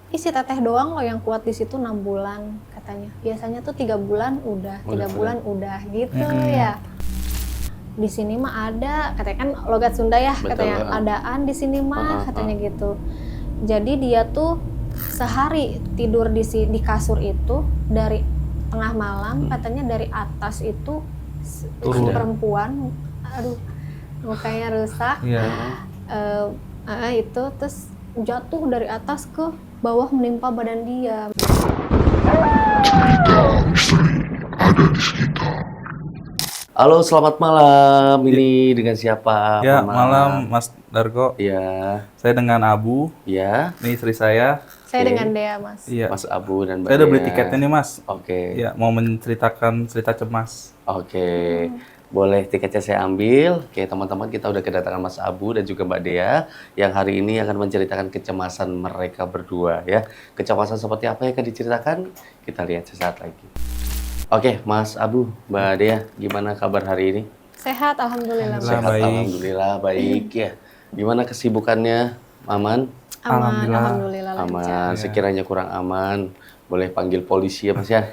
ih si teteh doang loh yang kuat di situ 6 bulan katanya. Biasanya tuh 3 bulan udah, 3 bulan udah gitu ya. Di sini mah ada, katanya kan logat Sunda ya, katanya adaan di sini mah, katanya gitu. Jadi dia tuh sehari tidur di kasur itu dari tengah malam, katanya dari atas itu si perempuan, aduh mukanya rusak, itu terus jatuh dari atas ke bawah menimpa badan dia. Halo, selamat malam. Ini dengan siapa? Ya, malam Mas Dargo. Ya. Saya dengan Abu. Ya. Ini istri saya. Saya dengan Dea, Mas. Iya. Mas Abu dan Mbak Saya udah beli Dea. tiketnya nih, Mas. Oke. Ya, mau menceritakan cerita cemas. Oke. Boleh tiketnya saya ambil. Oke, teman-teman, kita udah kedatangan Mas Abu dan juga Mbak Dea yang hari ini akan menceritakan kecemasan mereka berdua ya. Kecemasan seperti apa yang akan diceritakan? Kita lihat sesaat lagi. Oke, Mas Abu, Mbak Dea, gimana kabar hari ini? Sehat, alhamdulillah. Sehat, baik. alhamdulillah baik ya. Gimana kesibukannya? Aman? Aman, Alhamdulillah. alhamdulillah lancar. Aman. Sekiranya kurang aman, boleh panggil polisi ya Mas ya.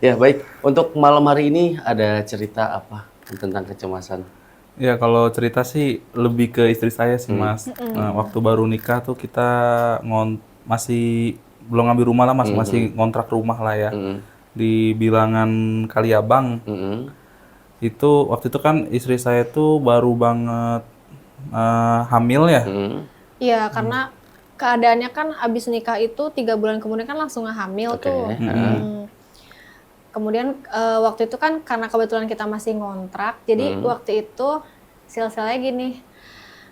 Ya baik, untuk malam hari ini ada cerita apa tentang kecemasan? Ya, kalau cerita sih lebih ke istri saya sih, Mas. Nah, waktu baru nikah tuh kita masih belum ngambil rumah lah, Mas. Masih ngontrak rumah lah ya. Di bilangan Kaliabang. Itu waktu itu kan istri saya tuh baru banget hamil ya. Iya, karena keadaannya kan abis nikah itu 3 bulan kemudian kan langsung hamil tuh. Kemudian waktu itu kan karena kebetulan kita masih ngontrak, jadi waktu itu silsilahnya gini,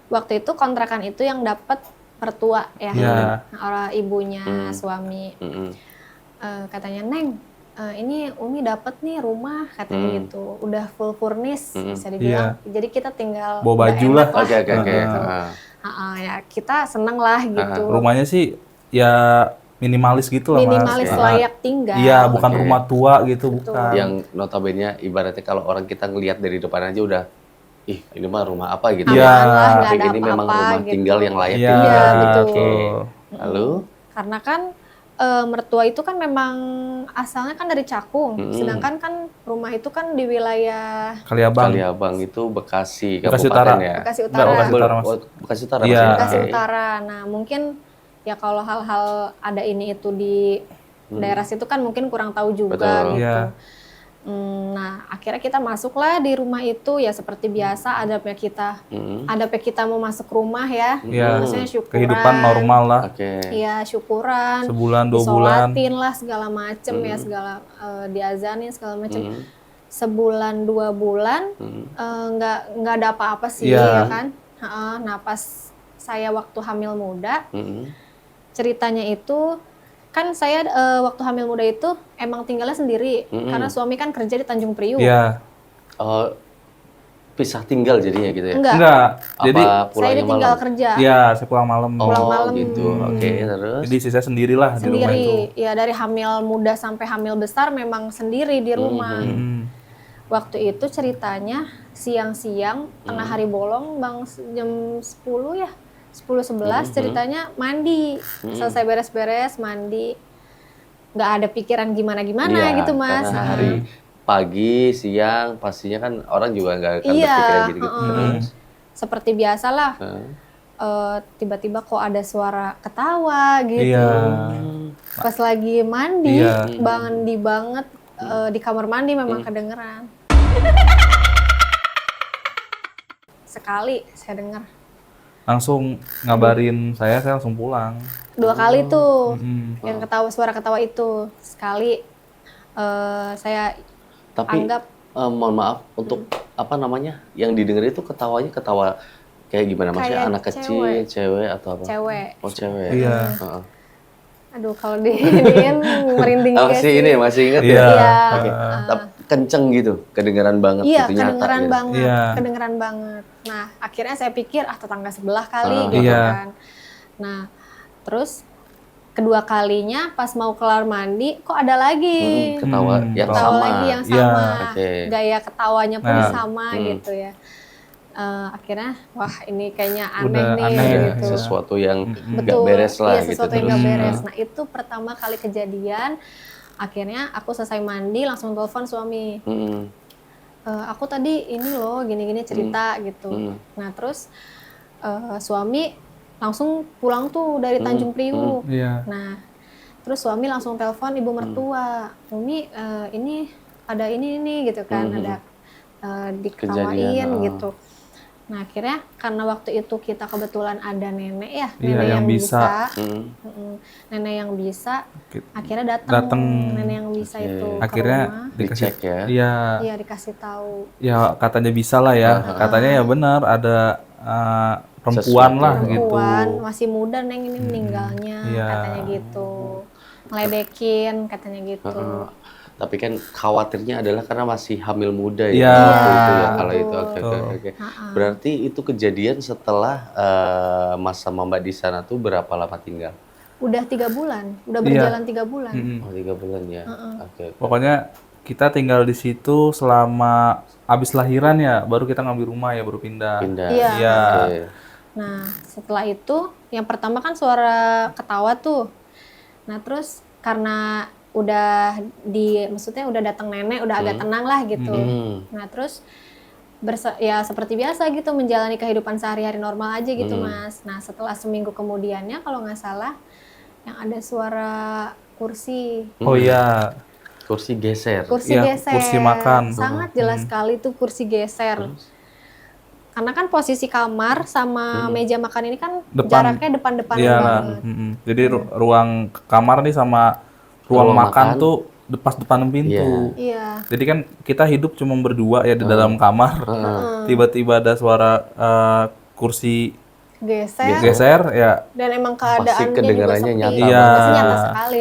waktu itu kontrakan itu yang dapat mertua ya, orang ibunya suami. Katanya, Neng, ini Umi dapat nih rumah, katanya gitu, udah full furnish bisa dibilang. Jadi kita tinggal bawa baju lah. Oke. Ya kita seneng lah gitu. Rumahnya sih ya minimalis gitu lah, Mas. Minimalis layak tinggal. Iya, bukan rumah tua gitu, bukan. Yang notabene ibaratnya kalau orang kita ngelihat dari depan aja udah, ih ini mah rumah apa gitu. Iya. Tapi ini memang rumah gitu. tinggal yang layak Iya, tinggal. betul. Lalu? Karena kan mertua itu kan memang asalnya kan dari Cakung, sedangkan kan rumah itu kan di wilayah Kaliabang. Kaliabang itu Bekasi, Bekasi Kabupaten Utara. ya? Bekasi Enggak, Utara. Bekasi Utara, Mas. Bekasi Utara Iya. Mas, ya? Bekasi Oke. Utara. Nah mungkin ya kalau hal-hal ada ini itu di daerah situ kan mungkin kurang tahu juga. Betul. Gitu. Iya. Nah akhirnya kita masuklah di rumah itu ya seperti biasa adabnya kita mau masuk rumah ya. Iya. Maksudnya syukuran. Kehidupan normal lah. Oke. Iya syukuran. Sebulan, 2 bulan. Disolatin lah segala macem ya segala diazanin segala macem. Sebulan 2 bulan nggak ada apa-apa sih ya kan. Nah pas saya waktu hamil muda ceritanya itu kan saya waktu hamil muda itu emang tinggalnya sendiri karena suami kan kerja di Tanjung Priuk. Iya. Pisah tinggal jadinya gitu ya? Enggak. Jadi Apa Saya pulangnya ditinggal malam? kerja iya, saya pulang malam. pulang malam. Gitu. Oke, terus? Jadi saya sendirilah di rumah itu. Sendiri. Ya dari hamil muda sampai hamil besar memang sendiri di rumah. Waktu itu ceritanya siang-siang tengah hari bolong jam 10 ya. 10-11 ceritanya mandi. Selesai beres-beres mandi. Nggak ada pikiran gimana-gimana Iya, gitu Mas. karena hari pagi, siang, pastinya kan orang juga nggak akan berpikiran gitu-gitu. Terus? Seperti biasalah. Tiba-tiba kok ada suara ketawa gitu. Iya. Pas lagi mandi, Iya. mandi banget di kamar mandi memang kedengeran. Sekali saya dengar. Langsung ngabarin saya langsung pulang. 2 kali tuh yang ketawa, suara ketawa itu. Sekali saya Tapi, anggap mohon maaf, untuk apa namanya, yang didengar itu ketawanya ketawa kayak gimana? Maksudnya Kayak anak kecil, cewek atau apa? cewek. Oh, cewek. Iya. Heeh. Aduh kalau diinin merinding juga Masih sih. ini, masih inget Iya. ya? Iya. Oke. Tapi kenceng gitu, kedengeran banget Iya, gitu, nyata kedengeran gitu. banget, Iya. kedengeran banget. Nah, akhirnya saya pikir tetangga sebelah kali gitu Iya. kan. Nah, terus kedua kalinya pas mau kelar mandi, kok ada lagi. Ketawa yang Ketawa sama. lagi yang Iya. sama. Oke. Gaya ketawanya pun Nah. sama gitu ya. akhirnya wah ini kayaknya aneh Udah nih aneh ya. gitu. Sesuatu yang nggak Betul, beres lah iya, gitu sesuatu yang terus. nggak beres. Nah itu pertama kali kejadian, akhirnya aku selesai mandi langsung telepon suami. Mm-mm. Aku tadi ini loh gini-gini cerita gitu. Nah terus suami langsung pulang tuh dari Tanjung Priuk. Iya. Nah terus suami langsung telepon ibu mertua, Umi ini ada ini gitu kan, ada diketawain Kejadian, gitu. Nah akhirnya karena waktu itu kita kebetulan ada nenek ya, Iya, nenek yang yang bisa. bisa, nenek yang bisa, akhirnya Datang. datang nenek yang bisa Oke. itu ke Akhirnya rumah. dikasih Dicek ya. Iya. Iya dikasih tahu. Ya katanya bisa lah ya. Katanya ya benar ada perempuan Sesuatu. lah gitu. Perempuan masih muda neng ini meninggalnya, Iya. katanya gitu, ngeledekin katanya gitu. Tapi kan khawatirnya adalah karena masih hamil muda Iya. ya waktu itu ya kalau betul. itu. Oke. Berarti itu kejadian setelah Mas sama Mbak di sana tuh berapa lama tinggal? Udah 3 bulan, udah Iya. berjalan 3 bulan. Oh 3 bulan ya. Oke. Pokoknya kita tinggal di situ selama abis lahiran ya, baru kita ngambil rumah ya, baru pindah. Pindah. Iya. Iya. Oke. Nah setelah itu yang pertama kan suara ketawa tuh. Nah terus karena udah maksudnya udah datang nenek, udah agak tenang lah gitu. Nah terus ya seperti biasa gitu menjalani kehidupan sehari-hari normal aja gitu Mas. Nah setelah seminggu kemudiannya kalau nggak salah yang ada suara kursi. Oh iya. Kursi geser. Kursi Iya, geser. kursi makan. Sangat jelas sekali tuh kursi geser. Karena kan posisi kamar sama meja makan ini kan jaraknya depan-depanan Iya. banget. Jadi ruang kamar nih sama ruang makan tuh pas depan pintu. Iya. Jadi kan kita hidup cuma berdua ya di dalam kamar. Tiba-tiba ada suara kursi geser ya. Dan emang Pasti keadaannya juga kedengarannya sepi. nyata Iya. Pasti nyata sekali.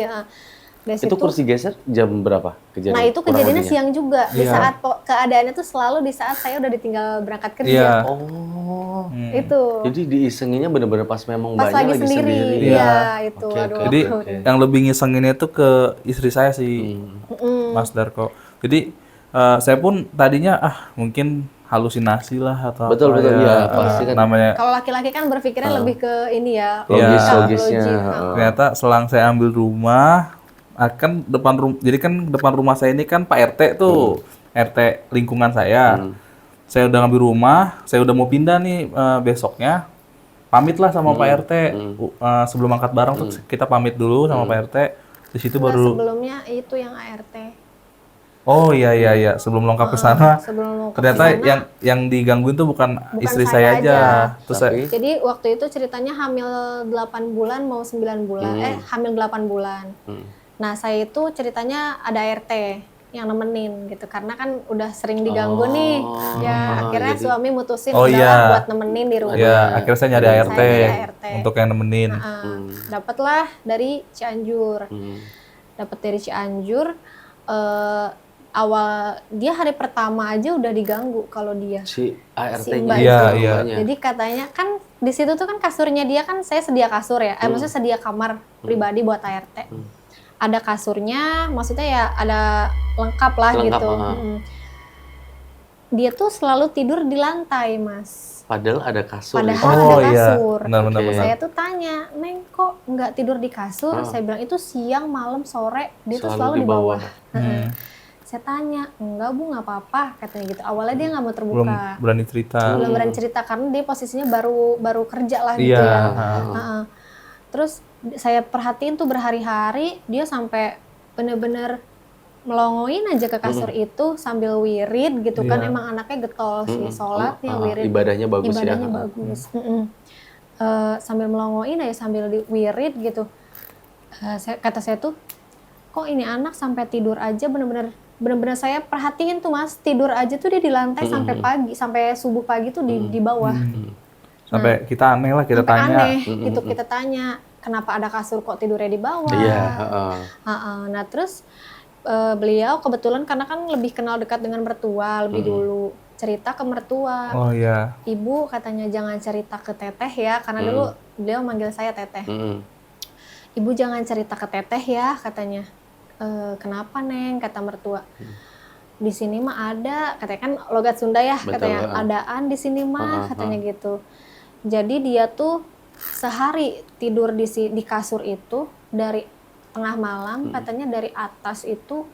Dari Itu situ, kursi geser jam berapa kejadian? nah itu kurang kejadiannya lebihnya? siang juga. Di Iya. saat keadaannya tuh selalu di saat saya udah ditinggal berangkat kerja. Iya. Oh. Itu. Jadi diisenginnya bener-bener pas memang Pas mbaknya lagi sendiri. Iya. Iya, itu. Oke, Aduh. oke. Jadi aku- yang lebih ngisenginnya tuh ke istri saya sih, Mas Darko. Jadi saya pun tadinya mungkin halusinasi lah atau Betul, apa betul, ya, iya, pasti kan. namanya. Kalau laki-laki kan berpikirnya lebih ke ini ya. Logisnya. Ternyata selang saya ambil rumah, kan jadi kan depan rumah saya ini kan Pak RT tuh, RT lingkungan saya. Saya udah ngambil rumah, saya udah mau pindah nih besoknya. Pamit lah sama Pak RT. Sebelum angkat barang tuh kita pamit dulu sama Pak RT. Di situ Enggak, baru. sebelumnya itu yang ART. Oh iya. Sebelum lengkap ke sana. Sebelum mau ke Ternyata sana, yang digangguin tuh bukan istri saya saya aja. Terus saya, Tapi jadi waktu itu ceritanya hamil 8 bulan mau 9 bulan. Hamil 8 bulan. Nah, saya itu ceritanya ada ART yang nemenin gitu karena kan udah sering diganggu nih. Ya, akhirnya suami mutusin udahlah buat nemenin di rumah. ya akhirnya saya nyari ART Saya nyari ART. untuk yang nemenin. Dapatlah dari Cianjur. Dapat dari Cianjur awal dia hari pertama aja udah diganggu kalau dia. si ART-nya Mbak Iya, itu iya. mbaknya. Jadi katanya kan di situ tuh kan kasurnya dia kan saya sedia kasur ya. Maksudnya sedia kamar pribadi buat ART. Ada kasurnya, maksudnya ya ada lengkap lah Lengkap, gitu. Dia tuh selalu tidur di lantai, Mas. Padahal ada kasur. di Padahal sana. Oh ada iya, kasur. benar-benar. Oke. Saya tuh tanya, Neng kok nggak tidur di kasur? Saya bilang itu siang, malam, sore dia tuh selalu di bawah. Saya tanya, enggak Bu, nggak apa-apa katanya gitu. Awalnya dia nggak mau terbuka. Belum berani cerita. Belum berani cerita karena dia posisinya baru kerja lah gitu Iya. ya. Terus saya perhatiin tuh berhari-hari dia sampai bener-bener melongoin aja ke kasur itu sambil wirid gitu kan. Emang anaknya getol sih, sholatnya wirid. Ibadahnya bagus Ibadahnya ya. bagus. Sambil melongoin aja sambil wirid gitu. Kata saya tuh, kok ini anak sampai tidur aja bener-bener saya perhatiin tuh Mas, tidur aja tuh dia di lantai sampai pagi, sampai subuh pagi tuh di bawah. Sampai kita aneh lah, kita Sampai tanya. aneh gitu, kita tanya kenapa ada kasur kok tidurnya di bawah. Iya. Nah terus beliau kebetulan karena kan lebih kenal dekat dengan mertua lebih dulu, cerita ke mertua. Oh iya. Ibu katanya jangan cerita ke teteh ya, karena dulu beliau manggil saya teteh. Ibu jangan cerita ke teteh ya katanya. Kenapa Neng, kata mertua. di sini mah ada, katanya kan logat Sunda ya, Betul, katanya adaan di sini mah, katanya gitu. Jadi dia tuh sehari tidur di kasur itu dari tengah malam, katanya dari atas itu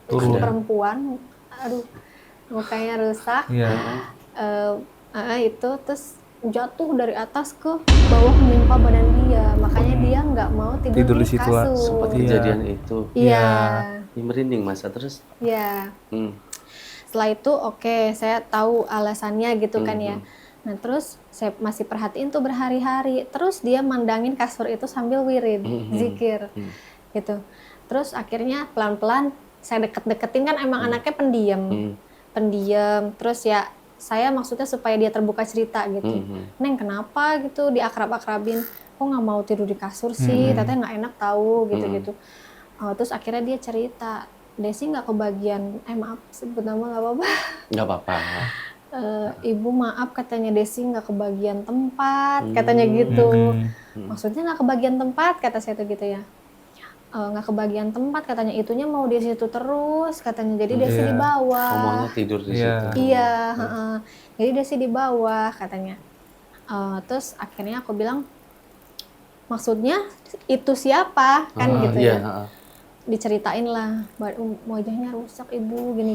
perempuan, aduh mukanya rusak, itu terus jatuh dari atas ke bawah menimpa badan dia, makanya dia nggak mau tidur di situ lah. kasur. Sempat kejadian itu. Iya. Ini merinding masa terus. Iya. Setelah itu oke, saya tahu alasannya gitu kan ya. Nah terus saya masih perhatiin tuh berhari-hari. Terus dia mandangin kasur itu sambil wirid, zikir gitu. Terus akhirnya pelan-pelan saya deket-deketin, kan emang anaknya pendiam. Terus ya saya maksudnya supaya dia terbuka cerita gitu. Neng kenapa gitu diakrab-akrabin. Kok nggak mau tidur di kasur sih? Teteh nggak enak tahu gitu-gitu. Terus akhirnya dia cerita, Desi nggak kebagian, maaf sebut nama nggak apa-apa. Nggak apa-apa. Ibu maaf katanya Desi nggak kebagian tempat, katanya gitu. Maksudnya nggak kebagian tempat, kata saya tuh gitu ya. Nggak kebagian tempat, katanya itunya mau di situ terus, katanya jadi Desi di bawah. Maunya tidur di situ. Iya, jadi Desi di bawah katanya. Terus akhirnya aku bilang, maksudnya itu siapa kan gitu ya. Diceritain lah, wajahnya rusak ibu, gini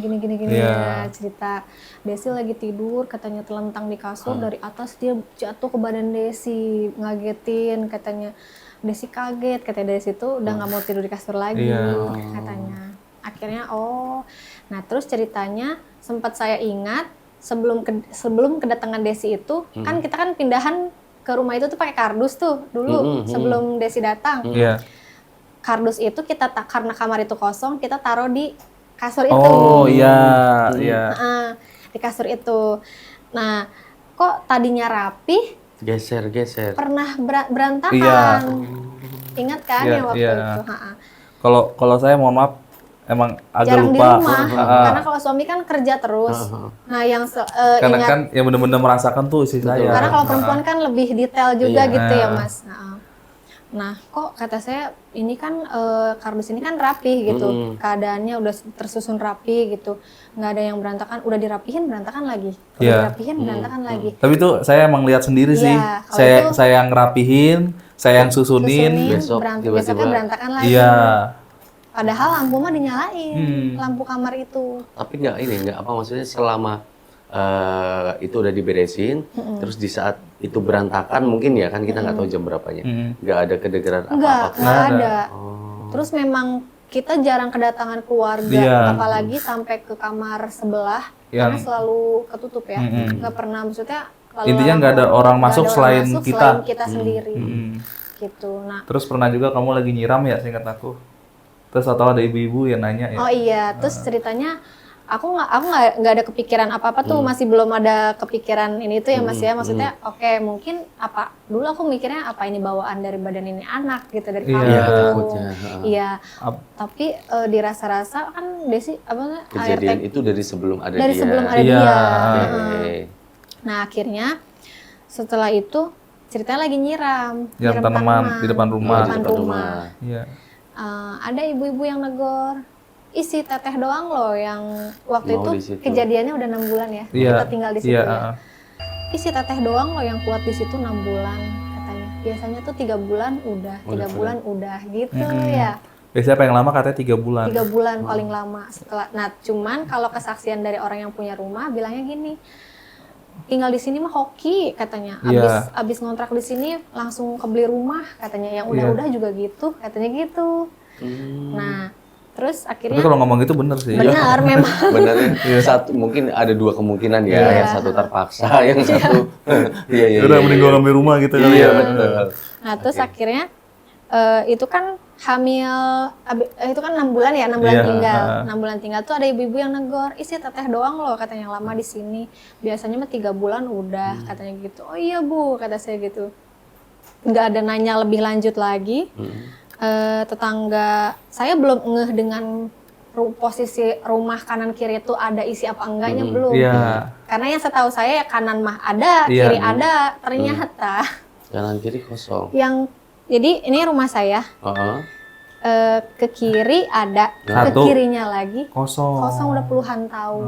ya, cerita. Desi lagi tidur, katanya telentang di kasur, dari atas dia jatuh ke badan Desi, ngagetin, katanya. Desi kaget, katanya Desi tuh udah nggak mau tidur di kasur lagi, katanya. Akhirnya nah terus ceritanya sempat saya ingat sebelum kedatangan Desi itu, kan kita kan pindahan ke rumah itu tuh pakai kardus tuh dulu sebelum Desi datang. Kardus itu kita karena kamar itu kosong, kita taruh di kasur itu. Di kasur itu. Nah, kok tadinya rapi, geser. pernah berantakan. Ingat kan yang waktu itu? Kalau saya mohon maaf, emang agak jarang lupa. di rumah, karena kalau suami kan kerja terus. Nah, yang karena ingat, kan yang benar-benar merasakan tuh istri saya. karena kalau perempuan kan lebih detail juga gitu ya Mas. Nah, kok kata saya ini kan kardus ini kan rapi gitu, keadaannya udah tersusun rapi gitu, nggak ada yang berantakan, udah dirapihin berantakan lagi, dirapihin berantakan lagi. Tapi itu saya emang lihat sendiri sih, saya yang ngerapihin, saya yang susunin, besoknya berantakan lagi. Padahal lampu mah dinyalain, lampu kamar itu. Tapi nggak apa maksudnya selama itu udah diberesin, terus di saat itu berantakan mungkin ya kan kita nggak tahu jam berapanya, nggak ada kedengeran apa-apa. Nggak ada. Terus memang kita jarang kedatangan keluarga, apalagi sampai ke kamar sebelah, karena selalu ketutup ya, nggak pernah maksudnya. Intinya nggak ada orang masuk selain kita. Selain kita sendiri, gitu. Nah. Terus pernah juga kamu lagi nyiram ya, seingat aku. Terus atau ada ibu-ibu yang nanya ya. Oh iya, terus ceritanya aku nggak ada kepikiran apa-apa tuh, masih belum ada kepikiran ini tuh ya Mas ya, maksudnya oke, mungkin apa dulu aku mikirnya apa ini bawaan dari badan ini anak gitu, dari kamu. Iya. Tapi dirasa-rasa kan Desi kejadian itu dari sebelum ada dia. Sebelum ada dia. Nah, akhirnya setelah itu ceritanya lagi nyiram tanaman di depan rumah. Iya. Ada ibu-ibu yang negor, isi teteh doang loh yang waktu itu kejadiannya udah 6 bulan ya, kita tinggal di situ ya. Isi teteh doang loh yang kuat di situ 6 bulan katanya. Biasanya tuh 3 bulan udah, 3 bulan udah gitu ya. Biasanya paling lama katanya 3 bulan. 3 bulan paling lama setelah. Nah, cuman kalau kesaksian dari orang yang punya rumah bilangnya gini, tinggal di sini mah hoki katanya. Abis ngontrak di sini langsung kebeli rumah katanya. Yang udah-udah juga gitu, katanya gitu. Nah, terus akhirnya. Tapi kalau ngomong gitu bener sih. Benar memang. Benar ya. Mungkin ada 2 kemungkinan ya. Yang satu terpaksa, yang satu. Udah mending gue ngambil rumah gitu. Iya betul. Nah, terus akhirnya itu kan hamil, itu kan 6 bulan ya, 6 bulan tinggal. 6 bulan tinggal tuh ada ibu-ibu yang negor, isi teteh doang loh katanya, yang lama di sini. Biasanya mah 3 bulan udah, katanya gitu. Oh iya Bu, kata saya gitu. Nggak ada nanya lebih lanjut lagi. Tetangga saya belum ngeh dengan posisi rumah kanan kiri itu ada isi apa enggaknya, belum. Karena yang setahu saya ya kanan mah ada, kiri ada, ternyata kanan kiri kosong. Jadi ini rumah saya. ke kiri ada, Satu. ke kirinya lagi Kosong. kosong udah puluhan tahun.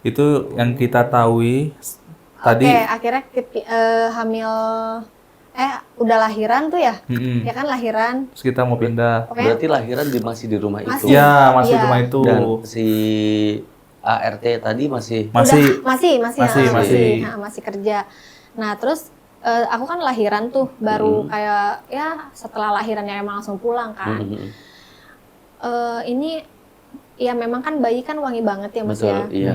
Itu yang kita tahui tadi. Oke, akhirnya hamil, udah lahiran tuh ya, Mm-mm. ya kan lahiran. Terus kita mau pindah. Pokoknya Berarti lahiran masih di rumah itu. Masih. Ya, masih Iya. rumah itu. Dan si ART tadi masih Masih. masih kerja. Nah terus aku kan lahiran tuh baru kayak ya setelah lahirannya emang langsung pulang kan. Ini ya memang kan bayi kan wangi banget ya Mas betul, ya. iya.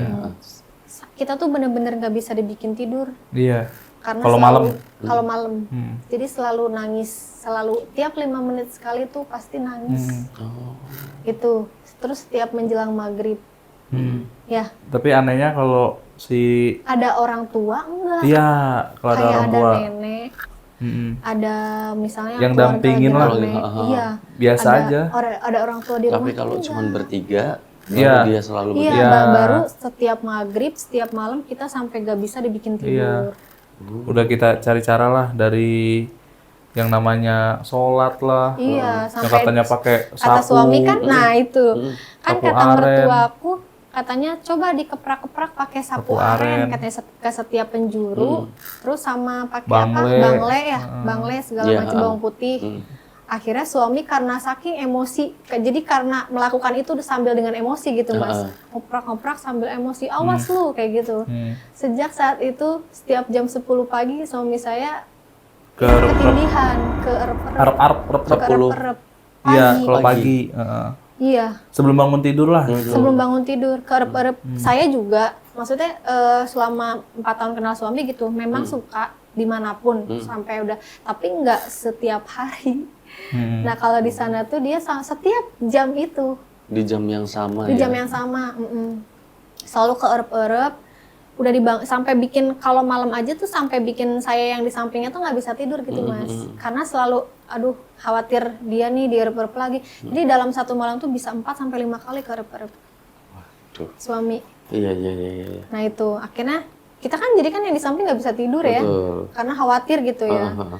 Kita tuh bener-bener nggak bisa dibikin tidur Iya. karena Kalau selalu- malam? kalau malam. Hmm. Jadi selalu nangis, selalu tiap 5 menit sekali tuh pasti nangis. Oh. Itu terus setiap menjelang maghrib. Ya, Tapi anehnya kalau si ada orang tua enggak? iya, kalau ada Kayak orang ada tua nenek, mm-mm. ada misalnya Yang keluarga dampingin lagi lah. rame. Iya. Biasa ada, aja. Ada orang tua di rumah. Tapi kalau enggak. cuma bertiga, Iya. baru dia selalu Iya, Iya. baru setiap maghrib, setiap malam kita sampai gak bisa dibikin tidur. Udah kita cari cara lah dari yang namanya sholat lah. Iya, Yang sampai katanya pakai kata sapu. suami kan, nah itu kan Sapu kata aren. mertuaku katanya coba dikeprak-keprak pakai sapu Sapu aren. aren, katanya ke setiap penjuru, terus sama pakai Bangle. apa bangle ya, bangle segala Iya, macam bawang putih. Akhirnya suami karena saking emosi, jadi karena melakukan itu sambil dengan emosi gitu Mas, ngoprak-ngoprak sambil emosi, awas lu kayak gitu. Sejak saat itu setiap jam 10 pagi suami saya ketindihan, Arep-arep. keerep-erep Iya, pagi. kalau pagi. Iya, Sebelum bangun tidur lah. sebelum bangun tidur keerep-erep. Saya juga, maksudnya selama 4 tahun kenal suami gitu, memang suka dimanapun sampai udah, tapi nggak setiap hari. Nah kalau di sana tuh dia setiap jam itu, di jam yang sama di ya. jam yang sama, selalu keerep-erep. Udah sampai bikin kalau malam aja tuh sampai bikin saya yang di sampingnya tuh nggak bisa tidur gitu Mas, karena selalu aduh khawatir dia nih dierep-erep lagi. Jadi dalam satu malam tuh bisa 4 sampai 5 kali keerep-erep Tuh. suami. Iya. Nah itu akhirnya kita kan jadi kan yang di samping nggak bisa tidur ya, Betul. karena khawatir gitu ya. Aha.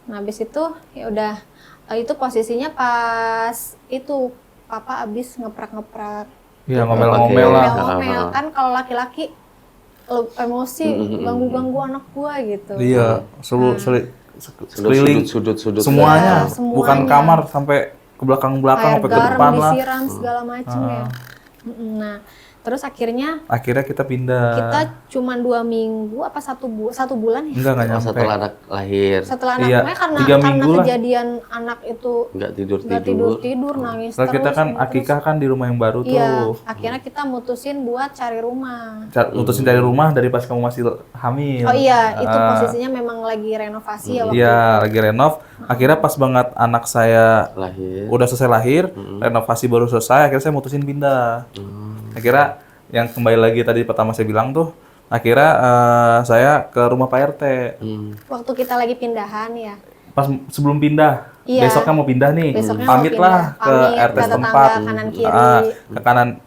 Nah habis itu ya udah, itu posisinya pas itu papa abis ngeprak-ngeprak. Iya, ngomel-ngomel lah. Ngomel kan kalau laki-laki emosi ganggu-ganggu anak gua gitu. Iya, sekeliling Sudut-sudut semuanya. Iya, semuanya. Bukan kamar sampai ke belakang-belakang Air sampai ke depan garam lah. disiram segala macem ya. Nah terus akhirnya Akhirnya kita pindah. kita cuma 2 minggu apa 1 bulan ya? Enggak Oh, nyampe. setelah anak lahir Setelah anak, Iya, pokoknya karena 3 minggu lah. kejadian anak itu nggak nggak tidur nangis Setelah kita terus, kan terus. akikah kan di rumah yang baru tuh. Iya, akhirnya kita mutusin buat cari rumah. Utusin dari rumah dari pas kamu masih hamil. Oh iya, itu posisinya memang lagi renovasi ya waktu Iya, lagi renov. Akhirnya pas banget anak saya lahir. udah selesai lahir, renovasi baru selesai, akhirnya saya mutusin pindah. Akhirnya yang kembali lagi tadi pertama saya bilang tuh, akhirnya saya ke rumah Pak RT. waktu kita lagi pindahan ya. Pas sebelum pindah, Iya. besoknya mau pindah nih, Besoknya mau pamit pindah. lah ke Pamit, RT ke setempat. tetangga kanan kiri.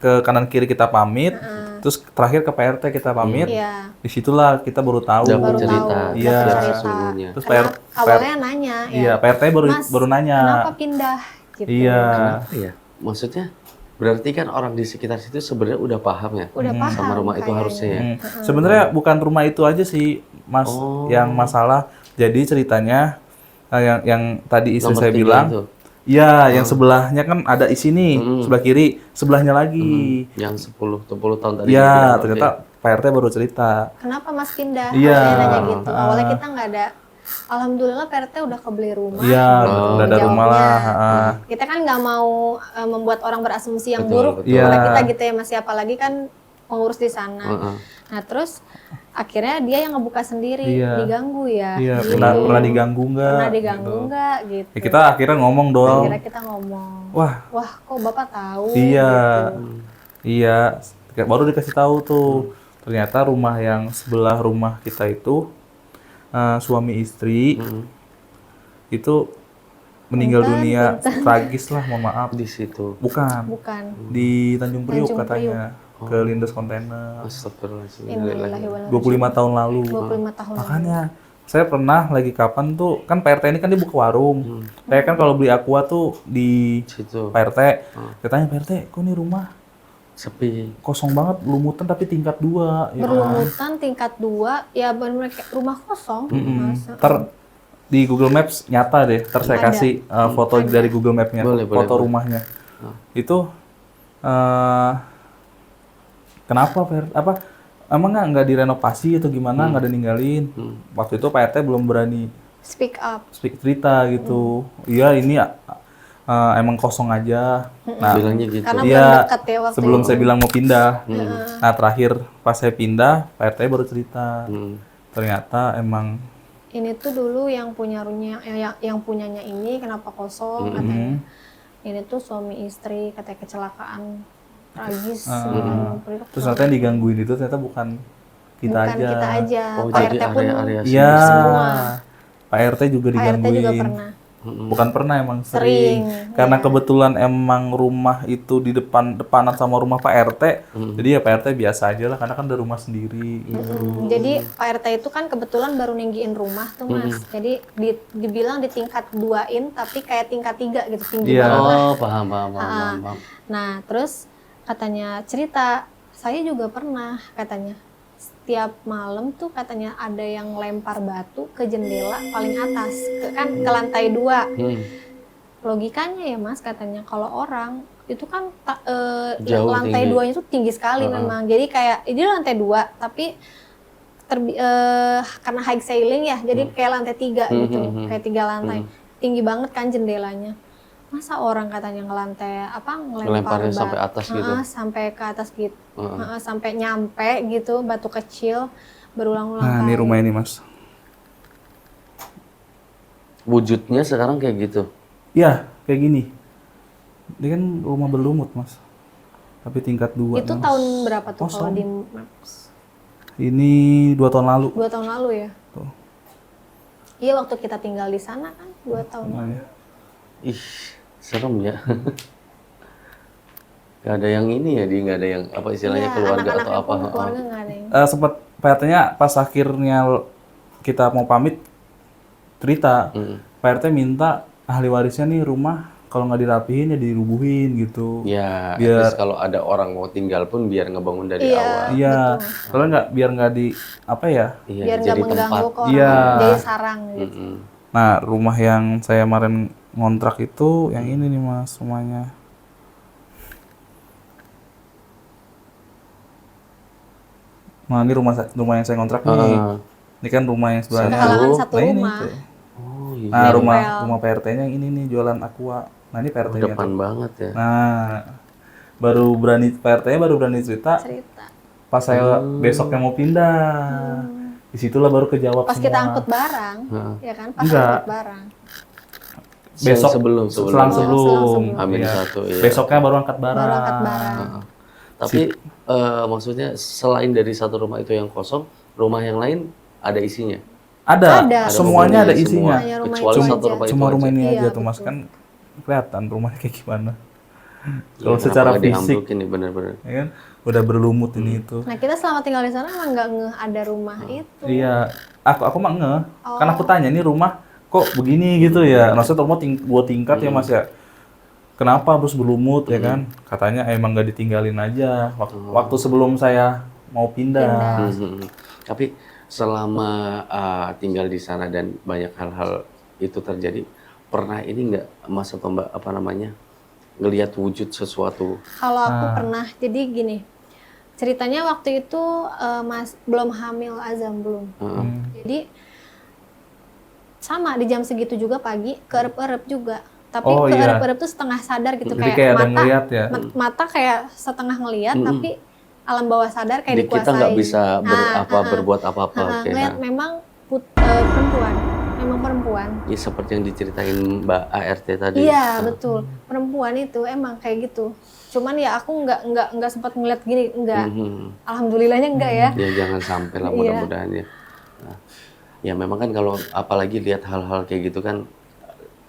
Ke kanan kiri kita pamit, terus terakhir ke Pak RT kita pamit. Iya. Disitulah kita baru tahu. Dapat Baru cerita. tahu, Iya. dapat cerita. Sesungguhnya. Terus Karena Pak awalnya nanya ya. Iya, Pak RT Mas, baru nanya. Kenapa pindah gitu. Iya. Apa ya? Maksudnya berarti kan orang di sekitar situ sebenarnya udah paham ya Udah paham sama rumah itu kayaknya. harusnya ya. Sebenarnya bukan rumah itu aja sih, Mas, yang masalah. Jadi ceritanya yang tadi istri Nomor saya 3 bilang, itu. iya, yang sebelahnya kan ada isi nih, sebelah kiri, sebelahnya lagi. Yang 10 tahun tadi. Iya, dibilang, ternyata Pak RT baru cerita. Kenapa Mas pindah? Iya. Saya nanya gitu. Awalnya kita nggak ada. Alhamdulillah Pak RT udah kebeli rumah. Iya, udah ada rumah lah. Jawabnya. Kita kan nggak mau membuat orang berasumsi yang Betul, buruk. betul. Iya. Karena kita gitu ya masih apalagi kan pengurus di sana. Heeh. Nah terus akhirnya dia yang ngebuka sendiri, Iya. diganggu ya. Iya, gitu. pernah diganggu nggak? Pernah diganggu nggak gitu. Ya, kita akhirnya ngomong dong. Akhirnya kita ngomong. Wah, Wah kok Bapak tahu? iya. Gitu. Iya, baru dikasih tahu tuh. Ternyata rumah yang sebelah rumah kita itu suami istri itu meninggal Punten, dunia tragis lah, mohon maaf. Di situ. Bukan, Bukan. di Tanjung Priuk Tanjung katanya. Ke Lindes Kontainer. Astagfirullahaladzim. Innalillahi wa inna 25 tahun lalu. 25 tahun lalu. Makanya saya pernah lagi kapan tuh, kan Pak RT ini kan dia buka warung. Saya kan kalau beli aqua tuh di Situ. Pak RT. Saya tanya, Pak RT, kok ini rumah Sepi. kosong banget, lumutan tapi tingkat 2. Ya. Berlumutan tingkat 2, ya benar rumah kosong. Masa. Di Google Maps nyata deh, saya Ada. kasih foto dari Google Map-nya, Boleh, foto boleh. rumahnya. Itu kenapa emang nggak direnovasi atau gimana, nggak ada ninggalin? Waktu itu Pak RT belum berani Speak up. speak cerita gitu. Iya ini emang kosong aja. Nah, Bilangnya gitu. Karena iya, belum dekat ya waktu sebelum itu. saya bilang mau pindah. Nah terakhir pas saya pindah, Pak RT baru cerita. Ternyata emang Ini tuh dulu yang yang punyanya ini kenapa kosong katanya. Ini tuh suami istri katanya kecelakaan tragis gitu. terus ternyata yang digangguin itu ternyata bukan kita Bukan aja. kita aja. Oh, Pak jadi RT pun area-area Iya. semua. Pak RT juga Pak RT digangguin. juga pernah. Bukan pernah, emang Sering, Karena kebetulan emang rumah itu di depanan sama rumah Pak RT. Jadi ya Pak RT biasa aja lah, karena kan udah rumah sendiri. Jadi Pak RT itu kan kebetulan baru ninggiin rumah tuh Mas. Jadi dibilang di tingkat 2-in tapi kayak tingkat 3 gitu, tinggi Iya. banget lah. Oh, paham. Nah, terus katanya cerita, saya juga pernah katanya. Setiap malam tuh katanya ada yang lempar batu ke jendela paling atas, ke lantai 2. Logikanya ya Mas katanya kalau orang itu kan Jauh lantai tinggi. 2-nya tuh tinggi sekali memang. Jadi kayak ini lantai 2 tapi karena high ceiling ya, jadi kayak lantai 3 gitu, kayak 3 lantai. Tinggi banget kan jendelanya. Masa orang katanya ngelempar Ngelemparnya sampai atas gitu. sampai ke atas gitu. Sampai nyampe gitu, batu kecil berulang-ulang Nah, kali. ini rumah ini, Mas. Wujudnya sekarang kayak gitu. Iya, kayak gini. Ini kan rumah berlumut, Mas. Tapi tingkat 2. Itu Mas. tahun berapa tuh kalau Kosong. di Maps? Ini 2 tahun lalu. 2 tahun lalu ya? Tuh. Iya, waktu kita tinggal di sana kan 2 tahun lalu. Nah, Ih, serem ya. Gak ada yang ini ya, nggak ada yang apa istilahnya Iya, keluarga atau anak-anaknya apa. pun keluarga nggak ada yang. sempat Pak RT-nya pas akhirnya kita mau pamit cerita, Pak RT minta ahli warisnya nih rumah kalau nggak dirapihin ya dirubuhin gitu. Ya, at Biar- least kalau ada orang mau tinggal pun biar ngebangun dari awal. Iya, soalnya nggak biar nggak di apa ya? Iya, Biar nggak jadi tempat. mengganggu ke orang, Iya. jadi sarang gitu. Nah, rumah yang saya kemarin ngontrak itu yang ini nih Mas, rumahnya. Nah, ini rumah yang saya ngontrak nih. Ini kan rumah yang sebelahnya. Kehalangan satu Nah, ini rumah. tuh. Oh iya, Nah, rumah Nempel. Pak RT-nya yang ini nih jualan aqua. Nah, ini Pak RT-nya. depan banget ya. Nah, Pak RT-nya baru berani cerita Cerita. pas saya besoknya mau pindah. Disitulah baru kejawab Pas semua. kita angkut barang, ya kan? Pas Enggak. angkut barang. Besok sebelum. selang sebelum. Amin Iya. satu ya. Besoknya baru angkat barang. Baru angkat barang. Tapi maksudnya selain dari satu rumah itu yang kosong, rumah yang lain ada isinya. Ada, Ada. semuanya ada penghuninya isinya. Semuanya rumah Kecuali itu satu aja. rumah itu Cuma rumah aja. ini Iya, aja tuh Mas, betul. kan kelihatan rumahnya kayak gimana. Ya, Kalau kenapa secara nggak fisik, diamblukin nih bener-bener. ya kan, udah berlumut ini itu. Nah, kita selama tinggal di sana emang nggak ngeh ada rumah itu. Iya, aku mah ngeh. Kan aku tanya ini rumah kok begini gitu ya. Maksudnya rumah 2 tingkat ya Mas ya. Kenapa harus berlumut ya kan? Katanya emang nggak ditinggalin aja waktu sebelum saya mau pindah. Tapi selama tinggal di sana dan banyak hal-hal itu terjadi, pernah ini nggak Mas atau Mbak apa namanya ngelihat wujud sesuatu? Kalau aku pernah, jadi gini, ceritanya waktu itu Mas belum hamil Azam belum. Jadi sama di jam segitu juga pagi keerep-erep juga. Tapi Oh, iya. keerep-erep tuh setengah sadar gitu, Jadi kayak ada yang ngeliat ya? mata kayak setengah ngeliat, tapi alam bawah sadar kayak Di dikuasai. kita nggak bisa Nah, berbuat apa-apa. Oke, ngeliat nah. memang perempuan. Ya, seperti yang diceritain Mbak ART tadi. Iya betul, perempuan itu emang kayak gitu. Cuman ya aku nggak sempat ngeliat gini, enggak. Alhamdulillahnya enggak ya. Ya jangan sampai lah Iya. mudah-mudahan ya. Nah, ya memang kan kalau apalagi lihat hal-hal kayak gitu kan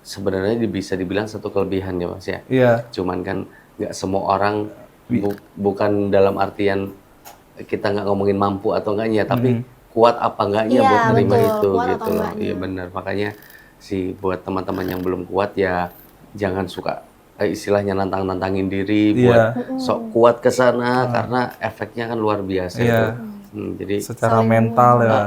sebenarnya bisa dibilang satu kelebihan ya Mas ya. Iya. Cuman kan nggak semua orang bukan dalam artian kita nggak ngomongin mampu atau enggaknya, tapi kuat apa enggaknya Iya, buat nerima betul. itu Kuat gitu atau loh. enggaknya. Iya benar. Makanya buat teman-teman yang belum kuat ya jangan suka istilahnya nantang-nantangin diri buat sok kuat ke sana karena efeknya kan luar biasa itu. Iya. Jadi Secara mental ya.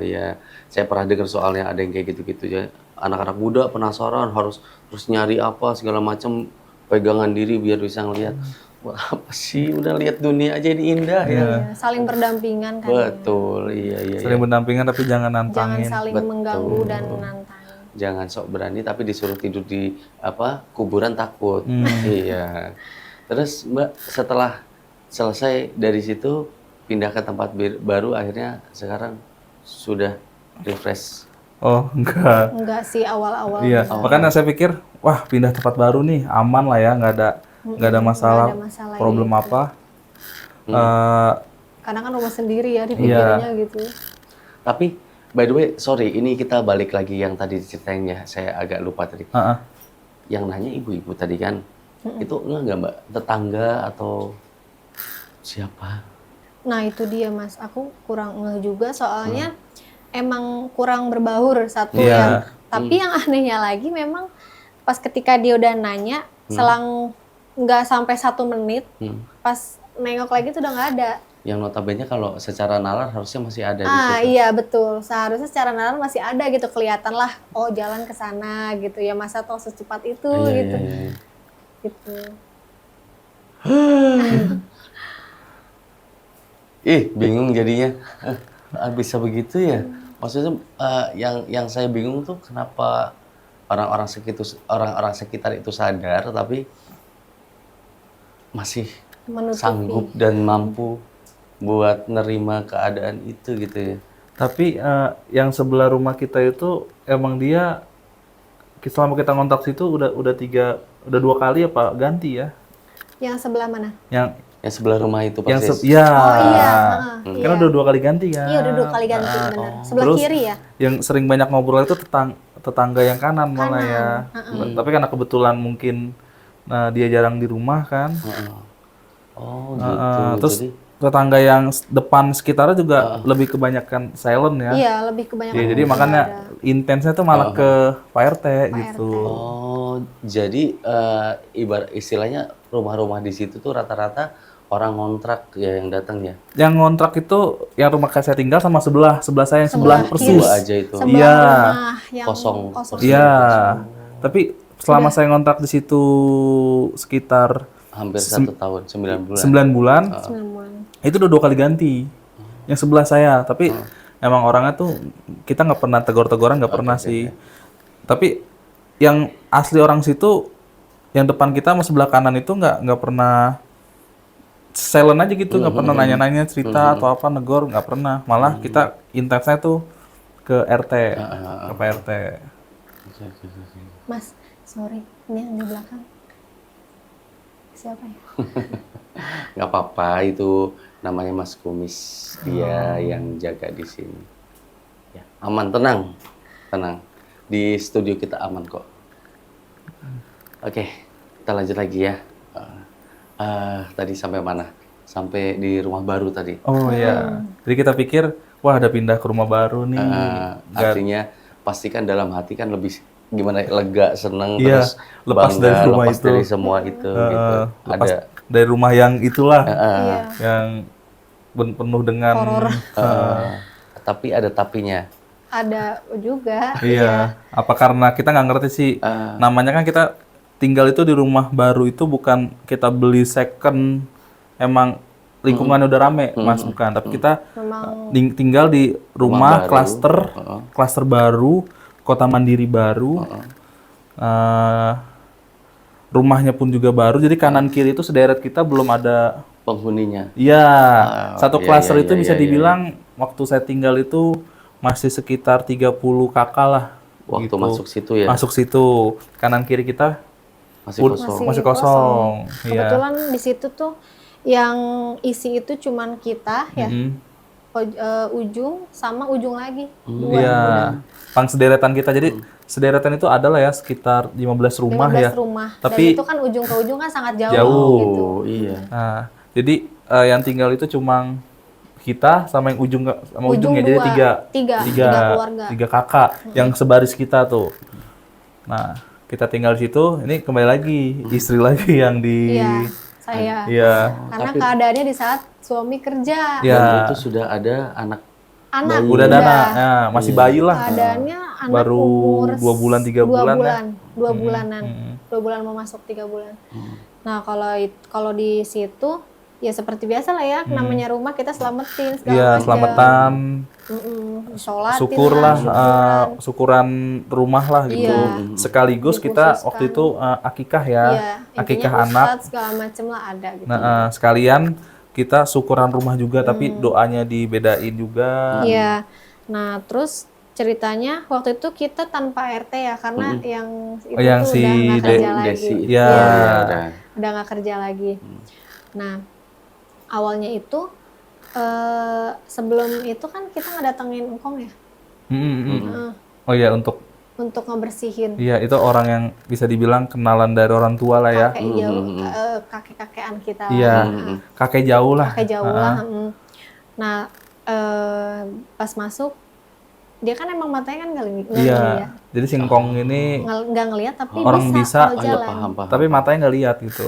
ya saya pernah dengar soalnya ada yang kayak gitu-gitu ya. Anak-anak muda penasaran harus terus nyari apa segala macam pegangan diri biar bisa ngelihat. Wah, apa sih udah lihat dunia aja ini indah ya. Iya, saling berdampingan kan. Betul, iya. Sering berdampingan tapi jangan Jangan nantangin. saling mengganggu dan menantang. Jangan sok berani tapi disuruh tidur di kuburan takut. Iya. Terus Mbak setelah selesai dari situ pindah ke tempat baru akhirnya sekarang sudah refresh. Oh, enggak. Enggak sih awal-awal. Iya, makanya saya pikir, wah pindah tempat baru nih, aman lah ya, nggak ada masalah, nggak ada masalah problem gitu. apa. Karena kan rumah sendiri ya dipikirinnya gitu. Tapi by the way, sorry, ini kita balik lagi yang tadi diceritain ya, saya agak lupa tadi. Yang nanya ibu-ibu tadi kan, itu enggak Mbak, tetangga atau siapa? Nah itu dia Mas, aku kurang ngeh juga soalnya emang kurang berbaur satu ya. Tapi yang anehnya lagi memang pas ketika dia udah nanya, selang nggak sampai 1 menit, pas nengok lagi tuh udah nggak ada. Yang notabene kalau secara nalar harusnya masih ada di situ. Iya betul, seharusnya secara nalar masih ada gitu, kelihatan lah, oh jalan ke sana gitu ya, masa tahu secepat itu gitu. Iya. Gitu. Bingung jadinya. Bisa begitu ya? Maksudnya yang saya bingung tuh kenapa orang-orang sekitar itu sadar tapi masih Menutupi. sanggup dan mampu buat nerima keadaan itu gitu ya. Tapi yang sebelah rumah kita itu emang dia selama kita ngontrak situ udah 2 kali apa ganti ya? Yang sebelah mana? Yang Yang sebelah rumah itu yang persis. ya. Oh iya, Kan udah 2 kali ganti kan? Iya udah 2 kali ganti benar. Sebelah Terus, kiri ya? Yang sering banyak ngobrol itu tetangga yang kanan malah ya. Tapi karena kebetulan mungkin dia jarang di rumah kan. Oh gitu. Terus Jadi tetangga yang depan sekitarnya juga lebih kebanyakan silent ya. Iya, lebih kebanyakan. Iya, jadi makanya intensnya tuh malah ke Pak RT gitu. oh, jadi ibarat istilahnya rumah-rumah di situ tuh rata-rata orang ngontrak ya yang datang ya. Yang ngontrak itu yang rumah saya tinggal sama sebelah saya yang sebelah persis. Dua aja itu. Sebelah Iya. rumah yang Kosong. Iya. Tapi selama saya ngontrak di situ sekitar Hampir 1 tahun, 9 bulan. 9 bulan, 9 bulan. itu udah 2 kali ganti. Yang sebelah saya, tapi emang orangnya tuh kita nggak pernah tegur-teguran, nggak pernah sih. Tapi yang asli orang situ, yang depan kita sama sebelah kanan itu nggak pernah silent aja gitu, nggak pernah nanya-nanya cerita atau apa, negor, nggak pernah. Malah kita intensnya tuh ke RT, ke Pak RT. Mas, sorry, ini yang di belakang. Siapa ya? Nggak apa-apa, itu namanya Mas Kumis. Dia yang jaga di sini. Ya, aman, tenang. Di studio kita aman kok. Oke, kita lanjut lagi ya. Tadi sampai mana? Sampai di rumah baru tadi. Oh iya. Jadi kita pikir, wah ada pindah ke rumah baru nih. Artinya pastikan dalam hati kan lebih gimana lega, seneng, Iya, terus lepas bangga, dari rumah lepas itu. dari semua itu gitu. Lepas Ada dari rumah yang itulah, Iya. yang penuh dengan Horor. tapi ada tapinya. Ada juga. Iya. Apa karena kita nggak ngerti sih, namanya kan kita tinggal itu di rumah baru itu bukan kita beli second, emang lingkungannya udah rame, Mas, bukan. Tapi kita Memang tinggal di rumah baru. klaster baru, kota mandiri baru. Rumahnya pun juga baru, jadi kanan kiri itu sederet kita belum ada. Penghuninya. Iya, satu iya, klaster iya, itu iya, bisa iya, dibilang waktu saya tinggal itu masih sekitar 30 kakak lah. Waktu gitu. masuk situ ya. Masuk situ, kanan kiri kita Masih kosong. masih kosong. Iya. kebetulan di situ tuh yang isi itu cuman kita ya. Ujung sama ujung lagi. Dua. Iya. Pang sederetan kita. Jadi sederetan itu adalah ya sekitar 15 rumah 15 ya. rumah. Tapi Dan itu kan ujung ke ujung kan sangat jauh, jauh. gitu. Oh iya. Nah, jadi yang tinggal itu cuma kita sama yang ujungnya jadi dua. tiga keluarga. tiga kakak yang sebaris kita tuh. Nah, kita tinggal di situ, ini kembali lagi istri lagi yang di Iya, saya. Iya. Karena keadaannya di saat suami kerja. Ya. Dan itu sudah ada anak. Udah ada anak, nah, masih bayi lah. Keadaannya anak Baru umur 2 bulan 3 bulan ya. 2 bulanan. 2 bulan mau masuk 3 bulan. Nah, kalau di situ ya seperti biasa lah ya, namanya rumah kita selamatin segala Iya, macam. selamatan. Sholatin Syukurlah, syukuran. syukuran rumah lah gitu. Iya. Sekaligus kita waktu itu akikah ya, Iya, akikah intinya anak. ustadz segala macam lah ada gitu. Nah, sekalian kita syukuran rumah juga, tapi doanya dibedain juga. Iya. Nah, terus ceritanya waktu itu kita tanpa RT ya, karena yang itu yang tuh si udah nggak kerja lagi. Desi. Ya. Udah nggak kerja lagi. Nah, awalnya itu sebelum itu kan kita ngedatengin engkong ya, Oh iya, untuk untuk ngebersihin itu orang yang bisa dibilang kenalan dari orang tua lah ya. kakek jauh, kakek-kakean kita lah. Iya, kakek jauh lah. Kakek jauh lah. Nah, pas masuk dia kan emang matanya kan nggak Iya, ngeliat, jadi singkong ini nggak ngeliat tapi orang bisa, kalau jalan. Paham. tapi matanya nggak lihat gitu.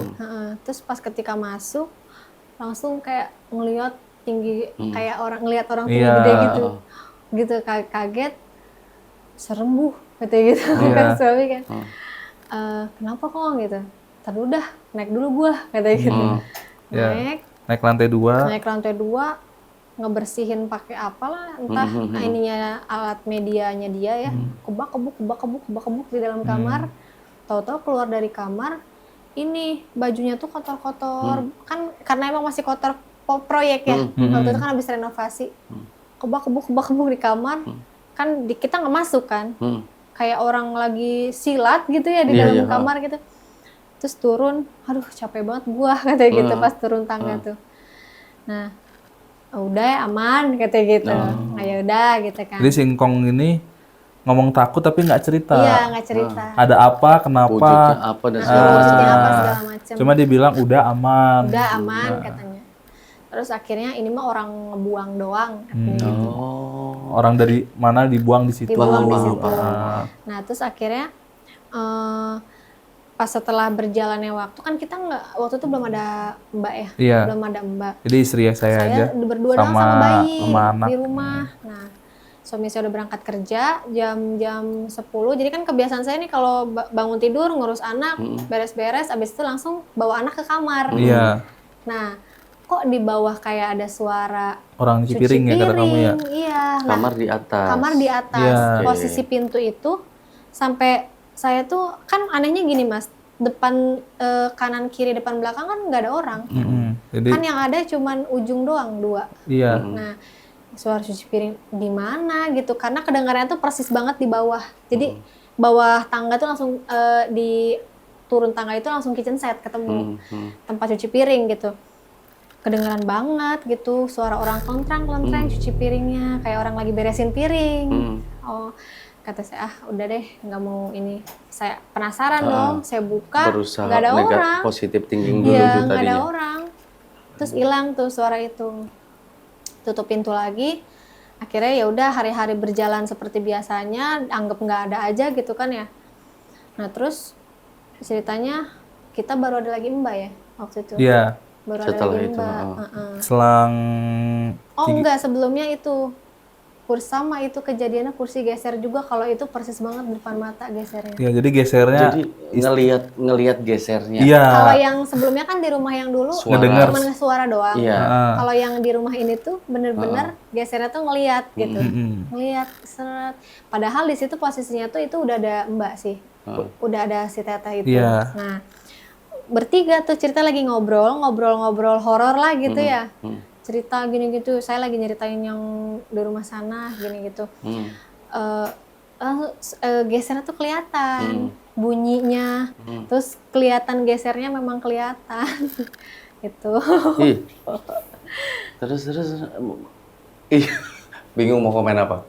Terus pas ketika masuk langsung kayak ngeliat tinggi, kayak ngeliat orang tinggi Iya. gede gitu kaget, serem bu katanya gitu. Kan suami kan, kenapa kok gitu, tadi udah naik dulu gua katanya gitu. Naik lantai 2. Naik lantai 2 ngebersihin pakai apalah entah ininya alat medianya dia ya, kebak-kebuk di dalam kamar. Tahu-tahu keluar dari kamar, ini bajunya tuh kotor-kotor, kan karena emang masih kotor proyek ya. Waktu itu kan habis renovasi, kebak-kebuk di kamar. Kan kita nggak masuk kan, kayak orang lagi silat gitu ya di dalam kamar gitu. Terus turun, aduh capek banget gua katanya gitu pas turun tangga tuh. Nah, udah ya aman katanya gitu. Nah, ya udah gitu kan. Jadi singkong ini ngomong takut tapi nggak cerita. Iya, nggak cerita. Ada apa, kenapa? Wujudnya apa dan Wujudnya apa segala macam. Cuma dia bilang udah aman. Udah aman katanya. Terus akhirnya ini mah orang ngebuang doang katanya gitu. Orang dari mana dibuang di situ. Dibuang di situ. Nah, terus akhirnya pas setelah berjalannya waktu kan kita nggak, waktu itu belum ada mbak ya, Iya. belum ada mbak. Jadi istri saya aja berdua doang sama bayi sama anak. di rumah. Nah, suami saya udah berangkat kerja jam 10. Jadi kan kebiasaan saya nih kalau bangun tidur ngurus anak, beres-beres, abis itu langsung bawa anak ke kamar. Iya. Nah, kok di bawah kayak ada suara Orang cuci cuci piring ya kata kamu ya. Iya. Nah, kamar di atas. kamar di atas. Iya. Posisi pintu itu sampai saya tuh kan anehnya gini mas, depan kanan kiri depan belakang kan nggak ada orang. Jadi Kan yang ada cuman ujung doang 2. iya. Nah, suara cuci piring di mana gitu, karena kedengarannya tuh persis banget di bawah. Jadi bawah tangga tuh langsung di turun tangga itu langsung kitchen set ketemu tempat cuci piring gitu. Kedengaran banget gitu, suara orang kontrang-kontrang cuci piringnya, kayak orang lagi beresin piring. Oh, kata saya, udah deh, nggak mau ini. Saya penasaran dong, saya buka, Berusaha nggak ada orang. positif thinking dulu Iya, tuh nggak ada tadinya. orang. Terus hilang tuh suara itu. Tutup pintu lagi. Akhirnya ya udah hari-hari berjalan seperti biasanya, anggap nggak ada aja gitu kan ya. Nah terus ceritanya kita baru ada lagi mbak ya waktu itu. Iya. Baru Setelah ada lagi itu, mbak. Selang Enggak, sebelumnya itu kursi sama itu kejadiannya kursi geser juga, kalau itu persis banget di depan mata gesernya. ya jadi gesernya Jadi ngelihat gesernya. iya. Kalau yang sebelumnya kan di rumah yang dulu Ngedengar. cuma suara doang. Iya. Kalau yang di rumah ini tuh bener-bener gesernya tuh ngelihat gitu, ngelihat seret. Padahal di situ posisinya tuh itu udah ada mbak sih, udah ada si teteh itu. Iya. Nah bertiga tuh cerita lagi ngobrol horor lah gitu ya. Cerita gini gitu, saya lagi nyeritain yang di rumah sana gini gitu. Gesernya tuh kelihatan bunyinya, terus kelihatan gesernya memang kelihatan gitu. Ih. Terus ih, bingung mau komen apa.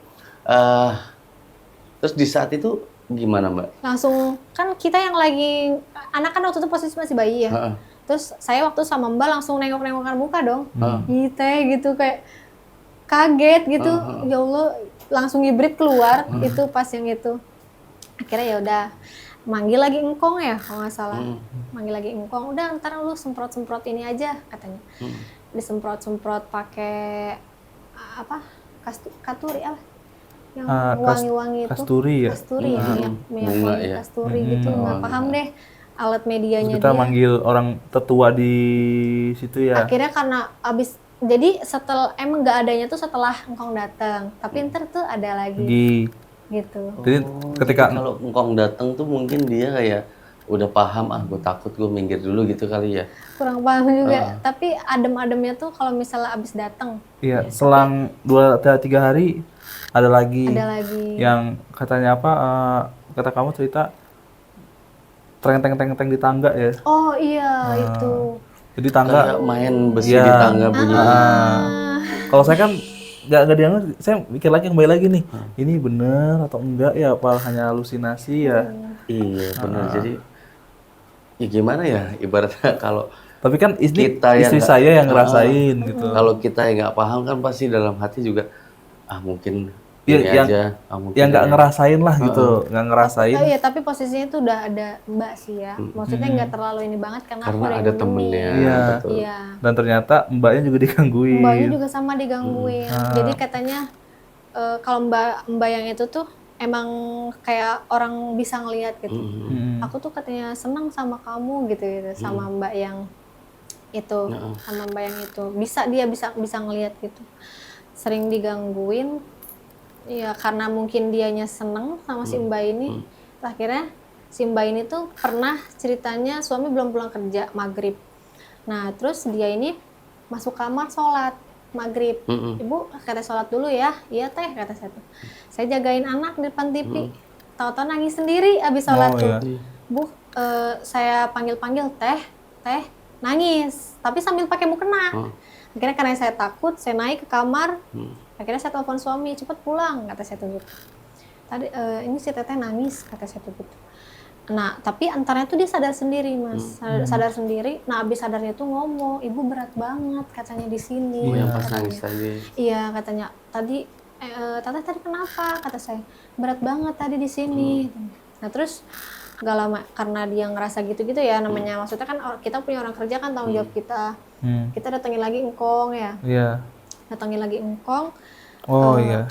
Terus di saat itu gimana Mbak? Langsung kan kita yang lagi anak kan waktu itu posisi masih bayi ya. Terus saya waktu sama Mbak langsung nengok-nengokan muka dong. Gitu kayak kaget gitu. Ya Allah, langsung hibrid keluar itu pas yang itu. Akhirnya ya udah manggil lagi engkong ya kalau nggak salah. Manggil lagi engkong, udah ntar lu semprot-semprot ini aja katanya. Disemprot-semprot pakai apa? Katuri apa? Yang wangi-wangi itu. Kasturi ya? Kasturi ya, minyak Bunga wangi ya. kasturi gitu. Nggak paham deh alat medianya Kita dia. manggil orang tetua di situ ya. Akhirnya karena abis jadi emang nggak adanya tuh setelah engkong datang, tapi ntar tuh ada lagi gitu. Jadi ketika Kalau engkong datang tuh mungkin dia kayak udah paham, gue takut, gue minggir dulu gitu kali ya. Kurang paham juga, tapi adem-ademnya tuh kalau misalnya abis datang iya, selang 2-3 hari ada lagi yang katanya apa, kata kamu cerita teng-teng di tangga ya. Oh iya itu. Jadi tangga Kayak main besi di tangga bunyinya. kalau saya kan nggak dianggap, saya mikir lagi kembali lagi nih, ini bener atau enggak ya, apa hanya halusinasi ya. Iya benar. Jadi ya gimana ya ibaratnya kalau Tapi kan ini kita yang istri nggak- saya yang ngerasain gitu. kalau kita yang nggak paham kan pasti dalam hati juga mungkin Iya, ini yang- aja, mungkin Yang nggak ini. ngerasain lah gitu, nggak ngerasain. Oh iya, tapi posisinya tuh udah ada mbak sih ya. Maksudnya nggak terlalu ini banget karena aku Karena udah ada yang temennya. nemenin. Iya. Betul. Iya. Dan ternyata mbaknya juga digangguin. Mbaknya juga sama digangguin. Jadi katanya kalau mbak yang itu tuh emang kayak orang bisa ngelihat gitu. Aku tuh katanya senang sama kamu gitu, sama mbak yang itu, sama mbak yang itu. Dia bisa ngelihat gitu. Sering digangguin. Ya karena mungkin dianya seneng sama si mbak ini. Akhirnya si mbak ini tuh pernah ceritanya suami belum pulang kerja maghrib. Nah terus dia ini masuk kamar sholat maghrib. Ibu kata sholat dulu ya. Iya teh kata saya tuh. Saya jagain anak di depan TV. Tahu-tahu nangis sendiri abis sholat Oh, tuh. iya. Bu saya panggil teh nangis. Tapi sambil pakai mukena. Akhirnya karena saya takut saya naik ke kamar. Akhirnya saya telepon suami, cepet pulang, kata saya tuh gitu. Tadi ini si teteh nangis, kata saya tuh gitu. Nah, tapi antaranya tuh dia sadar sendiri, Mas. Sadar sendiri. Nah, abis sadarnya tuh ngomong, ibu berat banget katanya di sini. Yang pas katanya. nangis tadi. Iya, katanya tadi teteh tadi kenapa? Kata saya, berat banget tadi di sini. Nah, terus gak lama karena dia ngerasa gitu-gitu ya, namanya maksudnya kan kita punya orang kerja kan tanggung jawab kita. Kita datengin lagi engkong ya. Iya. Datangin lagi engkong. Oh iya.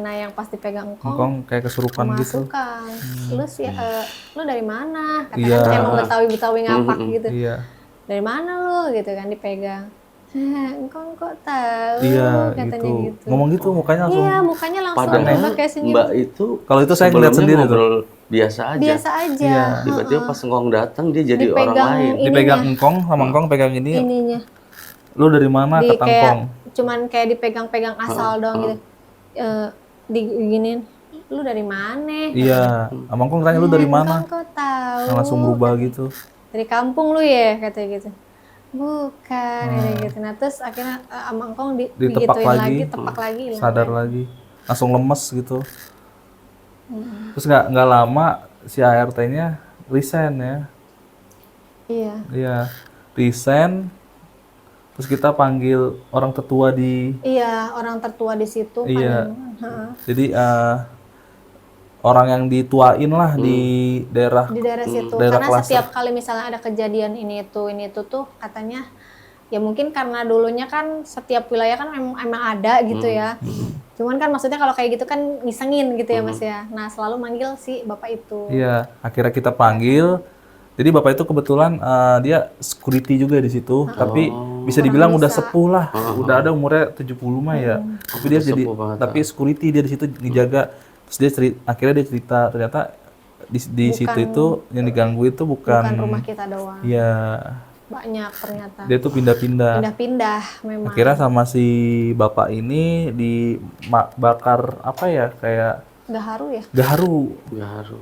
Nah yang pas dipegang Engkong kayak kesurupan gitu. kemasukan. Lu sih, lu dari mana? Iya. Katanya emang Betawi ngapak gitu. Iya. Dari mana lu gitu kan dipegang. Engkong kok tahu? Iya Katanya gitu. gitu. Ngomong gitu mukanya langsung. Iya mukanya langsung Padahal berubah kayak senyum. mbak itu Kalau itu saya ngeliat sebelumnya sendiri tuh. ngobrol biasa aja. Biasa aja. Iya. Tiba-tiba pas engkong datang dia jadi orang Dipegang lain. ininya. Dipegang engkong sama engkong pegang ini. Ininya. Lu dari mana? Di Kata kayak engkong. cuman kayak dipegang-pegang asal doang gitu. Diginin. Lu dari mana? Iya. Sama engkong tanya lu dari mana? Engkong kok tahu? Langsung berubah gitu. Dari kampung lu ya katanya gitu. Bukan kayak gitu. Nah terus akhirnya sama engkong Ditepak digituin lagi. tepak lagi hilang. Sadar lagi. Langsung lemes gitu. Terus nggak lama si ART-nya resign ya. Iya. Iya. Resign. Terus kita panggil orang tetua di. Iya orang tertua di situ. Iya. Heeh. Jadi orang yang dituain lah di daerah. Di daerah situ. Daerah Karena klaster. setiap kali misalnya ada kejadian ini itu tuh katanya ya mungkin karena dulunya kan setiap wilayah kan emang ada gitu ya. Cuman kan maksudnya kalau kayak gitu kan ngisengin gitu ya Mas ya. Nah selalu manggil si bapak itu. Iya. Akhirnya kita panggil. Jadi bapak itu kebetulan dia security juga di situ. Tapi bisa dibilang udah sepuh lah. Udah ada umurnya 70 mah ya. Tapi dia jadi. sepuh banget, Tapi security dia di situ ngejaga. Terus dia akhirnya dia cerita ternyata di situ itu yang diganggu itu Bukan bukan. rumah kita doang. Iya. Banyak ternyata. Dia tuh pindah-pindah. Pindah-pindah memang. Akhirnya sama si bapak ini dibakar apa ya, kayak Gaharu ya? gaharu,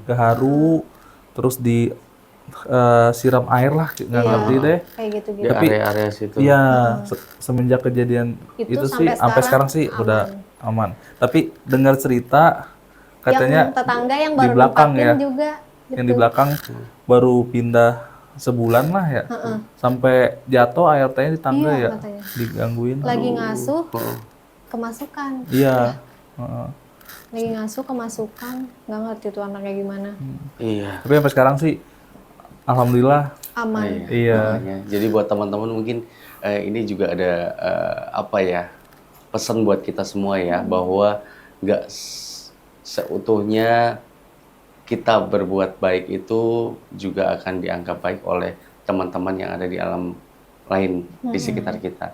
Gaharu. terus di siram air lah, nggak Iya. ngerti deh. Kayak gitu Di gitu. Tapi- area-area situ. Iya, semenjak kejadian Itu itu sih sampai sampai sekarang sekarang sih udah aman. Tapi dengar cerita katanya yang tetangga yang di baru belakang dipatin ya, juga. yang di belakang baru pindah sebulan lah ya, sampai jatuh ART-nya di tangga Iya, ya, katanya. digangguin. Lagi ngasuh, kemasukan. Iya. Heeh. Lagi ngasuh kemasukan, nggak ngerti tuh anaknya gimana. Iya. Tapi sampai sekarang sih alhamdulillah. Aman. Iya. Makanya. Jadi buat teman-teman mungkin ini juga ada apa ya, pesan buat kita semua ya, bahwa nggak seutuhnya kita berbuat baik itu juga akan dianggap baik oleh teman-teman yang ada di alam lain di sekitar kita.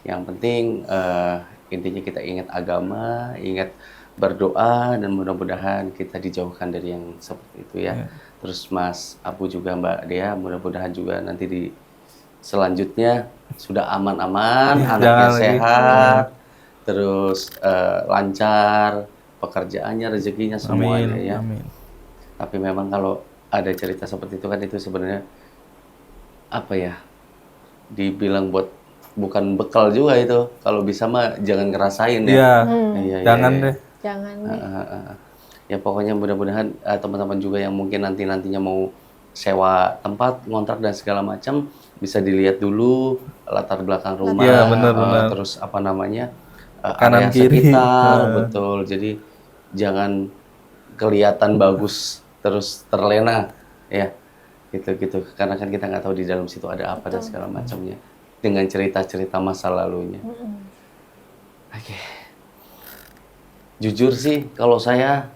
Yang penting intinya kita ingat agama, ingat berdoa, dan mudah-mudahan kita dijauhkan dari yang seperti itu ya. Terus Mas Abu juga Mbak Dea, mudah-mudahan juga nanti di selanjutnya sudah aman-aman, anaknya sehat, terus lancar pekerjaannya, rezekinya, semuanya ya. Amin. Tapi memang kalau ada cerita seperti itu kan, itu sebenarnya apa ya, dibilang buat bukan bekal juga itu. Kalau bisa mah jangan ngerasain ya. Iya. Iya, Jangan iya. deh. Jangan deh. Ya pokoknya mudah-mudahan teman-teman juga yang mungkin nantinya mau sewa tempat, ngontrak dan segala macam, bisa dilihat dulu latar belakang rumah. Iya, benar. Terus apa namanya, Kanan area kiri. sekitar, betul. Jadi jangan kelihatan bagus terus terlena ya, gitu. Karena kan kita nggak tahu di dalam situ ada apa dan segala macamnya, dengan cerita-cerita masa lalunya. Oke. Jujur sih kalau saya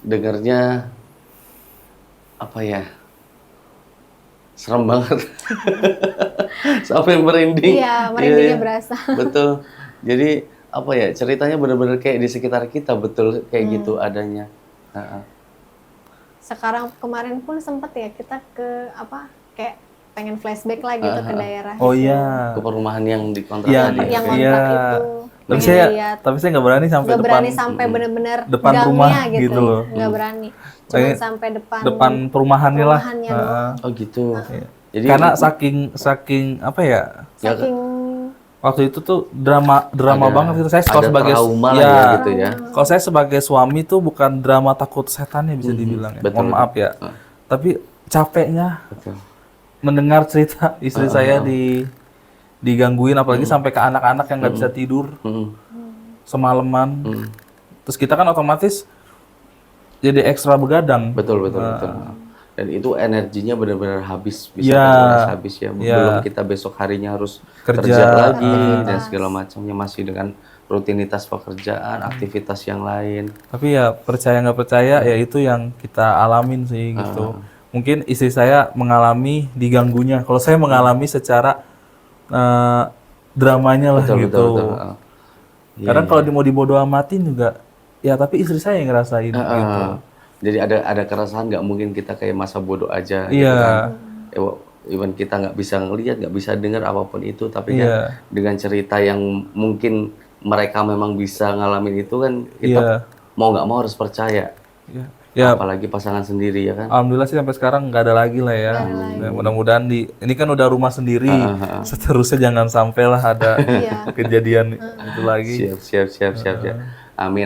dengarnya apa ya, serem banget. Sampai merinding. Iya, merindingnya Iya. berasa. Betul. Jadi apa ya, ceritanya benar-benar kayak di sekitar kita, betul kayak gitu adanya. Sekarang kemarin pun sempet ya kita ke apa, kayak pengen flashback lah gitu ke daerah Oh itu. iya. Ke perumahan yang dikontrak Iya, tadi. Yang iya. kontrak itu. Tapi pengen saya lihat. nggak berani sampai Nggak depan. berani sampai bener-bener depan gangnya rumah gitu, gitu loh. nggak berani. Cuma Pengen sampai depan perumahannya lah. perumahannya doang. Oh gitu. Jadi Karena saking apa ya? Saking Waktu itu tuh drama banget gitu. Saya ada sebagai trauma ya, lah ya gitu ya. Kalau saya sebagai suami tuh bukan drama takut setannya bisa dibilang ya. Betul, Mohon maaf ya. Tapi capeknya Betul. mendengar cerita istri saya digangguin, apalagi sampai ke anak-anak yang nggak bisa tidur semalaman. Terus kita kan otomatis jadi ekstra begadang. Betul. Dan itu energinya benar-benar habis, bisa Iya. terkuras habis ya. Iya. Belum kita besok harinya harus Kerja. kerja lagi dan segala macamnya, masih dengan rutinitas pekerjaan, aktivitas yang lain. Tapi ya percaya nggak percaya ya itu yang kita alamin sih gitu. Mungkin istri saya mengalami diganggunya. Kalau saya mengalami secara dramanya lah gitu. Betul. Karena kalau mau dibodoh amatin juga, ya tapi istri saya yang ngerasain gitu. Jadi ada keresahan, nggak mungkin kita kayak masa bodoh aja. Gitu Iya. kan. Even kita nggak bisa ngelihat, nggak bisa dengar apapun itu, tapi kan dengan cerita yang mungkin mereka memang bisa ngalamin itu kan, kita mau nggak mau harus percaya. Ya, Apalagi pasangan sendiri ya kan. alhamdulillah sih sampai sekarang nggak ada lagi lah ya. Ya, mudah-mudahan ini kan udah rumah sendiri. Seterusnya jangan sampailah ada kejadian itu lagi. Siap. Amin.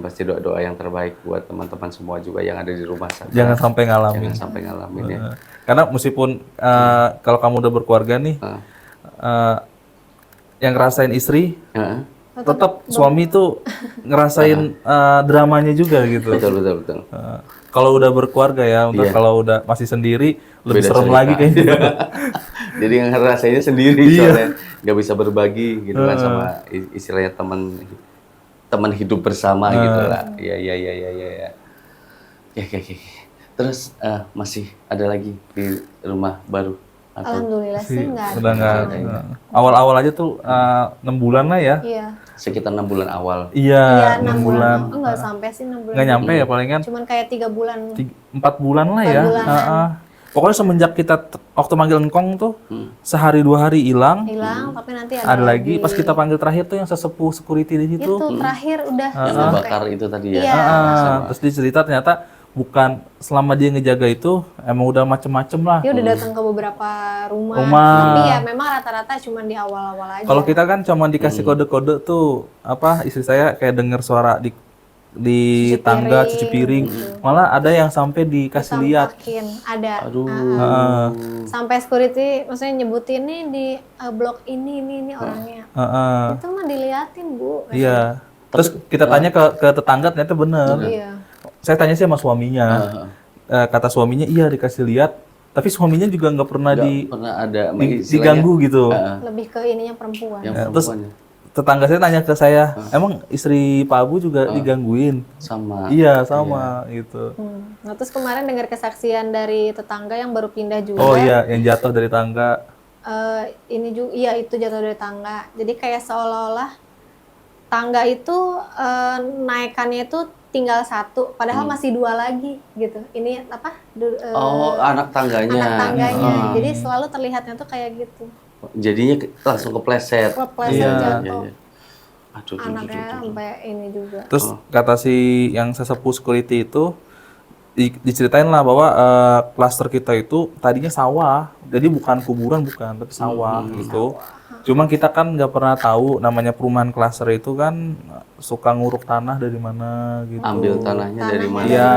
Pasti doa-doa yang terbaik buat teman-teman semua juga yang ada di rumah sana. Jangan sampai ngalamin. Jangan sampai ngalamin ya. Karena meskipun kalau kamu udah berkeluarga nih, yang ngerasain istri, tetap suami tuh ngerasain dramanya juga gitu. Betul. Kalau udah berkeluarga ya, kalau udah masih sendiri lebih Beda serem cerita. lagi kayaknya. Jadi yang ngerasainnya sendiri, soalnya nggak bisa berbagi gitu kan sama istilahnya teman hidup bersama gitu lah. Iya. Oke. Terus masih ada lagi di rumah baru? Atau? alhamdulillah sih nggak ada. Udah nggak. Awal-awal aja tuh 6 bulan lah ya. Iya. Sekitar 6 bulan awal. Iya, 6 6 bulan. Enggak sampai sih 6 bulan. Nggak nyampe ya palingan Cuman kayak 3 bulan. 4 bulan lah ya. 4 bulanan. Pokoknya semenjak kita waktu manggil engkong tuh sehari 2 hari hilang. Hilang, tapi nanti Ada lagi pas kita panggil terakhir tuh yang sesepuh security di situ. itu terakhir udah Yang sampai. ngebakar itu tadi ya. Iya. Terus dicerita ternyata bukan selama dia ngejaga itu emang udah macem-macem lah. Dia udah datang ke beberapa rumah. Rumah. Tapi ya memang rata-rata cuma di awal-awal aja. Kalau kita kan cuma dikasih kode-kode tuh istri saya kayak denger suara di Cuci tangga piring, cuci piring. gitu. Malah ada yang sampai dikasih lihat. Ditampakin, ada. Aduh. Sampai security maksudnya nyebutin nih di blok ini orangnya. Heeh. Itu mah diliatin, Bu. Iya. Terus kita tanya ke tetangga, ternyata bener. Iya. Saya tanya sih sama suaminya. Kata suaminya iya dikasih lihat, tapi suaminya juga nggak pernah Nggak pernah ada diganggu gitu. Lebih ke ininya perempuan. yang Terus perempuannya tetangga saya tanya ke saya, emang istri Pak Abu juga digangguin? sama. Iya sama gitu. Nah, terus kemarin dengar kesaksian dari tetangga yang baru pindah juga. Oh iya, yang jatuh dari tangga. Ini juga, iya itu jatuh dari tangga. Jadi kayak seolah-olah tangga itu naikannya itu tinggal satu, padahal masih 2 lagi gitu. Ini apa? Anak tangganya. Anak tangganya. Jadi selalu terlihatnya tuh kayak gitu. Jadinya langsung kepleset. Kepleset jatuh. Iya. Aduh, Anaknya sampai ini juga. Terus kata si yang sesepuh security itu diceritain lah bahwa klaster kita itu tadinya sawah, jadi bukan kuburan bukan, tapi sawah gitu. Cuma kita kan nggak pernah tahu namanya perumahan klaster itu kan suka nguruk tanah dari mana gitu. Ambil tanahnya dari mana? Iya.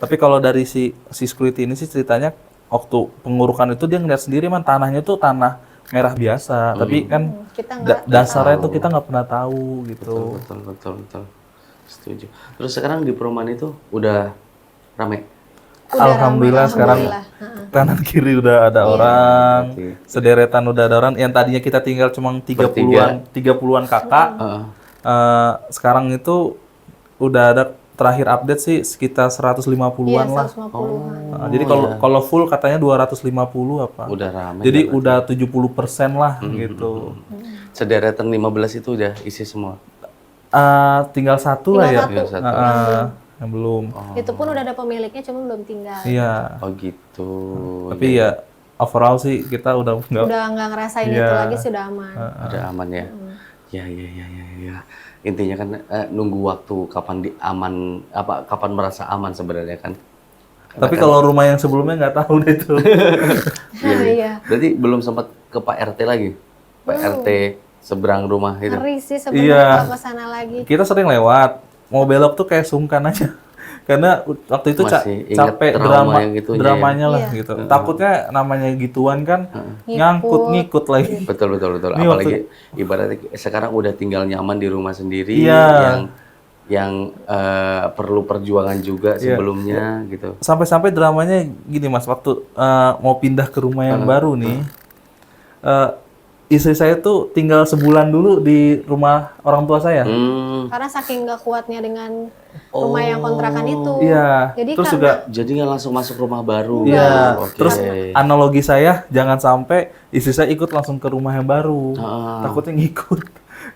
Tapi kalau dari si security ini sih ceritanya waktu pengurukan itu dia ngeliat sendiri man tanahnya tuh tanah merah biasa, tapi kan Kita nggak dasarnya tuh kita nggak pernah tahu gitu. Betul. Setuju. Terus sekarang di perumahan itu udah rame. Alhamdulillah sekarang kanan kiri udah ada orang, sederetan udah ada orang. Yang tadinya kita tinggal cuma 30-an kakak, sekarang itu udah ada terakhir update sih sekitar 150-an lah. 150-an. Jadi kalau full katanya 250 apa. Udah rame. Jadi udah 70% lah gitu. Sederetan 15 itu udah isi semua. Tinggal satu lah ya. Tinggal satu. Yang belum. Itu pun udah ada pemiliknya, cuma belum tinggal. Iya. Oh gitu. Tapi ya overall sih kita udah Nggak ngerasain itu lagi sih, udah aman. Udah aman ya. Ya. Intinya kan nunggu waktu kapan kapan merasa aman sebenarnya kan. Tapi kalau rumah yang sebelumnya nggak tahu deh itu. Iya. Berarti belum sempat ke Pak RT lagi. Pak RT seberang rumah itu. Ngeri sih sebenarnya kalau ke sana lagi. Kita sering lewat, mau belok tuh kayak sungkan aja. Karena waktu itu Masih ingat capek trauma yang gitunya dramanya lah gitu. Takutnya namanya gituan kan ngikut lagi. Betul. Ini Apalagi ibaratnya sekarang udah tinggal nyaman di rumah sendiri yang perlu perjuangan juga sebelumnya gitu. Sampai-sampai dramanya gini Mas, waktu mau pindah ke rumah yang baru nih, istri saya tuh tinggal sebulan dulu di rumah orang tua saya. Karena saking nggak kuatnya dengan rumah yang kontrakan itu. Iya. Jadi terus juga Jadi nggak langsung masuk rumah baru. iya. Oke. Terus analogi saya jangan sampai istri saya ikut langsung ke rumah yang baru. Takutnya ngikut.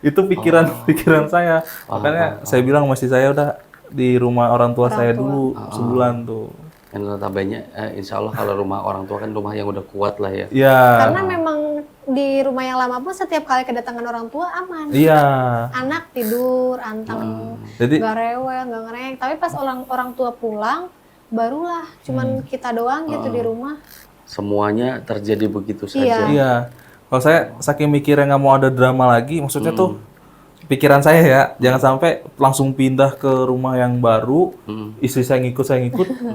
Itu pikiran saya. Makanya saya bilang masih saya udah di rumah orang tua saya dulu sebulan tuh. Yang notabene insya Allah kalau rumah orang tua kan rumah yang udah kuat lah ya. Iya. karena memang di rumah yang lama pun setiap kali kedatangan orang tua aman. Iya. Anak tidur, anteng, Jadi nggak rewel, nggak ngereng. Tapi pas orang tua pulang, barulah cuman kita doang gitu di rumah. Semuanya terjadi begitu saja. iya. Kalau saya saking mikirnya nggak mau ada drama lagi, maksudnya tuh pikiran saya ya, jangan sampai langsung pindah ke rumah yang baru, istri saya ngikut,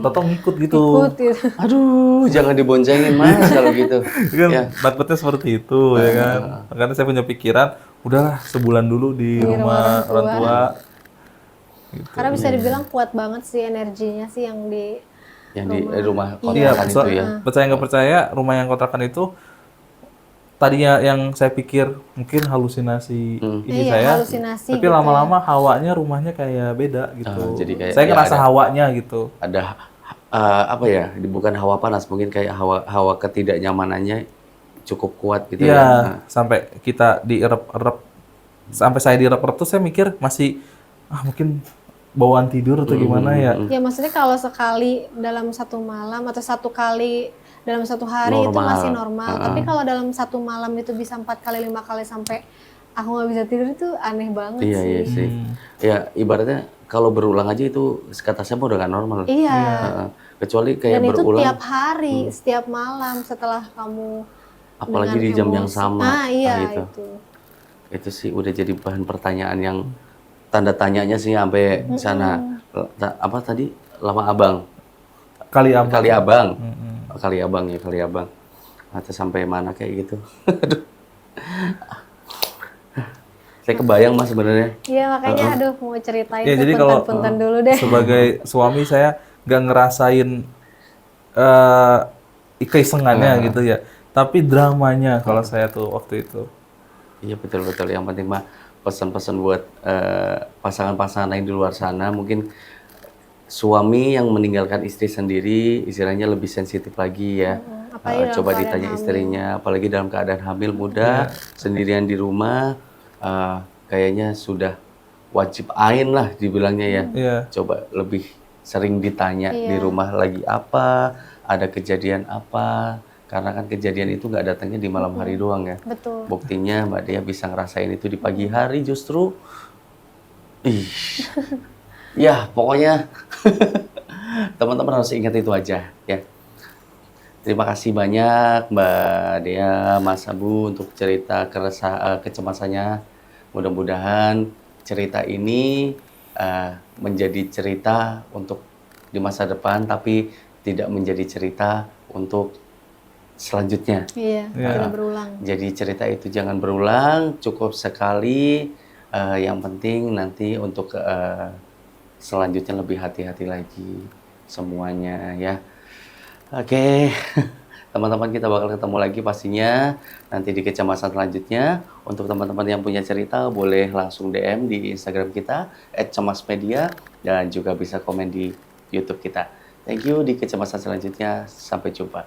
atau ngikut gitu. Ikut gitu. Aduh, jangan diboncengin Mas kalau gitu. Kan takutnya seperti itu ya kan. Makanya saya punya pikiran, udahlah sebulan dulu di rumah orang tua. Gitu. Karena bisa dibilang kuat banget sih energinya sih yang di rumah Iya, kontrakan itu ya. percaya nggak percaya, rumah yang kontrakan itu tadinya yang saya pikir mungkin halusinasi ini saya, halusinasi tapi lama-lama hawanya rumahnya kayak beda gitu. Jadi kayak saya ngerasa hawanya gitu. Ada apa ya? Bukan hawa panas, mungkin kayak hawa ketidaknyamanannya cukup kuat gitu Iya, ya. sampai kita diirep-erep, sampai saya diirep-erep tuh saya mikir masih mungkin bawaan tidur atau gimana ya. Ya maksudnya kalau sekali dalam satu malam atau satu kali dalam satu hari itu masih normal. Tapi kalau dalam satu malam itu bisa 4 kali 5 kali sampai aku nggak bisa tidur itu aneh banget sih. Iya sih. Ya ibaratnya kalau berulang aja itu kata saya udah gak normal. Iya. Kecuali kayak Dan berulang. itu tiap hari, setiap malam setelah kamu Apalagi di jam yang sama. Iya itu sih udah jadi bahan pertanyaan yang tanda tanyanya sih sampai sana. Apa tadi? Lama Abang. Kali Abang. Kali Abang. Kali Abang ya, Kali Abang. Atau sampai mana kayak gitu. Aduh. Saya kebayang Mas sebenarnya. Iya makanya aduh mau ceritain Ya, tuh jadi kalau punten-punten dulu deh. sebagai suami saya nggak ngerasain keisengannya gitu ya, tapi dramanya kalau saya tuh waktu itu. Iya betul-betul. Yang penting mah pesan-pesan buat pasangan-pasangan lain di luar sana, mungkin suami yang meninggalkan istri sendiri, istilahnya lebih sensitif lagi ya. Apalagi dalam Coba keadaan ditanya hamil. istrinya, apalagi dalam keadaan hamil muda, sendirian di rumah, kayaknya sudah wajib ain lah dibilangnya ya. Iya. Coba lebih sering ditanya di rumah lagi apa, ada kejadian apa, karena kan kejadian itu nggak datangnya di malam hari doang ya. Betul. Buktinya Mbak Dea bisa ngerasain itu di pagi hari justru. Ih. Ya, pokoknya teman-teman harus ingat itu aja ya. Terima kasih banyak Mbak Dea, Mas Abu untuk cerita kecemasannya. Mudah-mudahan cerita ini menjadi cerita untuk di masa depan, tapi tidak menjadi cerita untuk selanjutnya. Iya, tidak berulang. Jadi cerita itu jangan berulang, cukup sekali. Yang penting nanti untuk selanjutnya lebih hati-hati lagi semuanya ya. Oke, teman-teman kita bakal ketemu lagi pastinya nanti di kecemasan selanjutnya. Untuk teman-teman yang punya cerita boleh langsung DM di Instagram kita @cemasmedia dan juga bisa komen di YouTube kita. Thank you, di kecemasan selanjutnya. Sampai jumpa.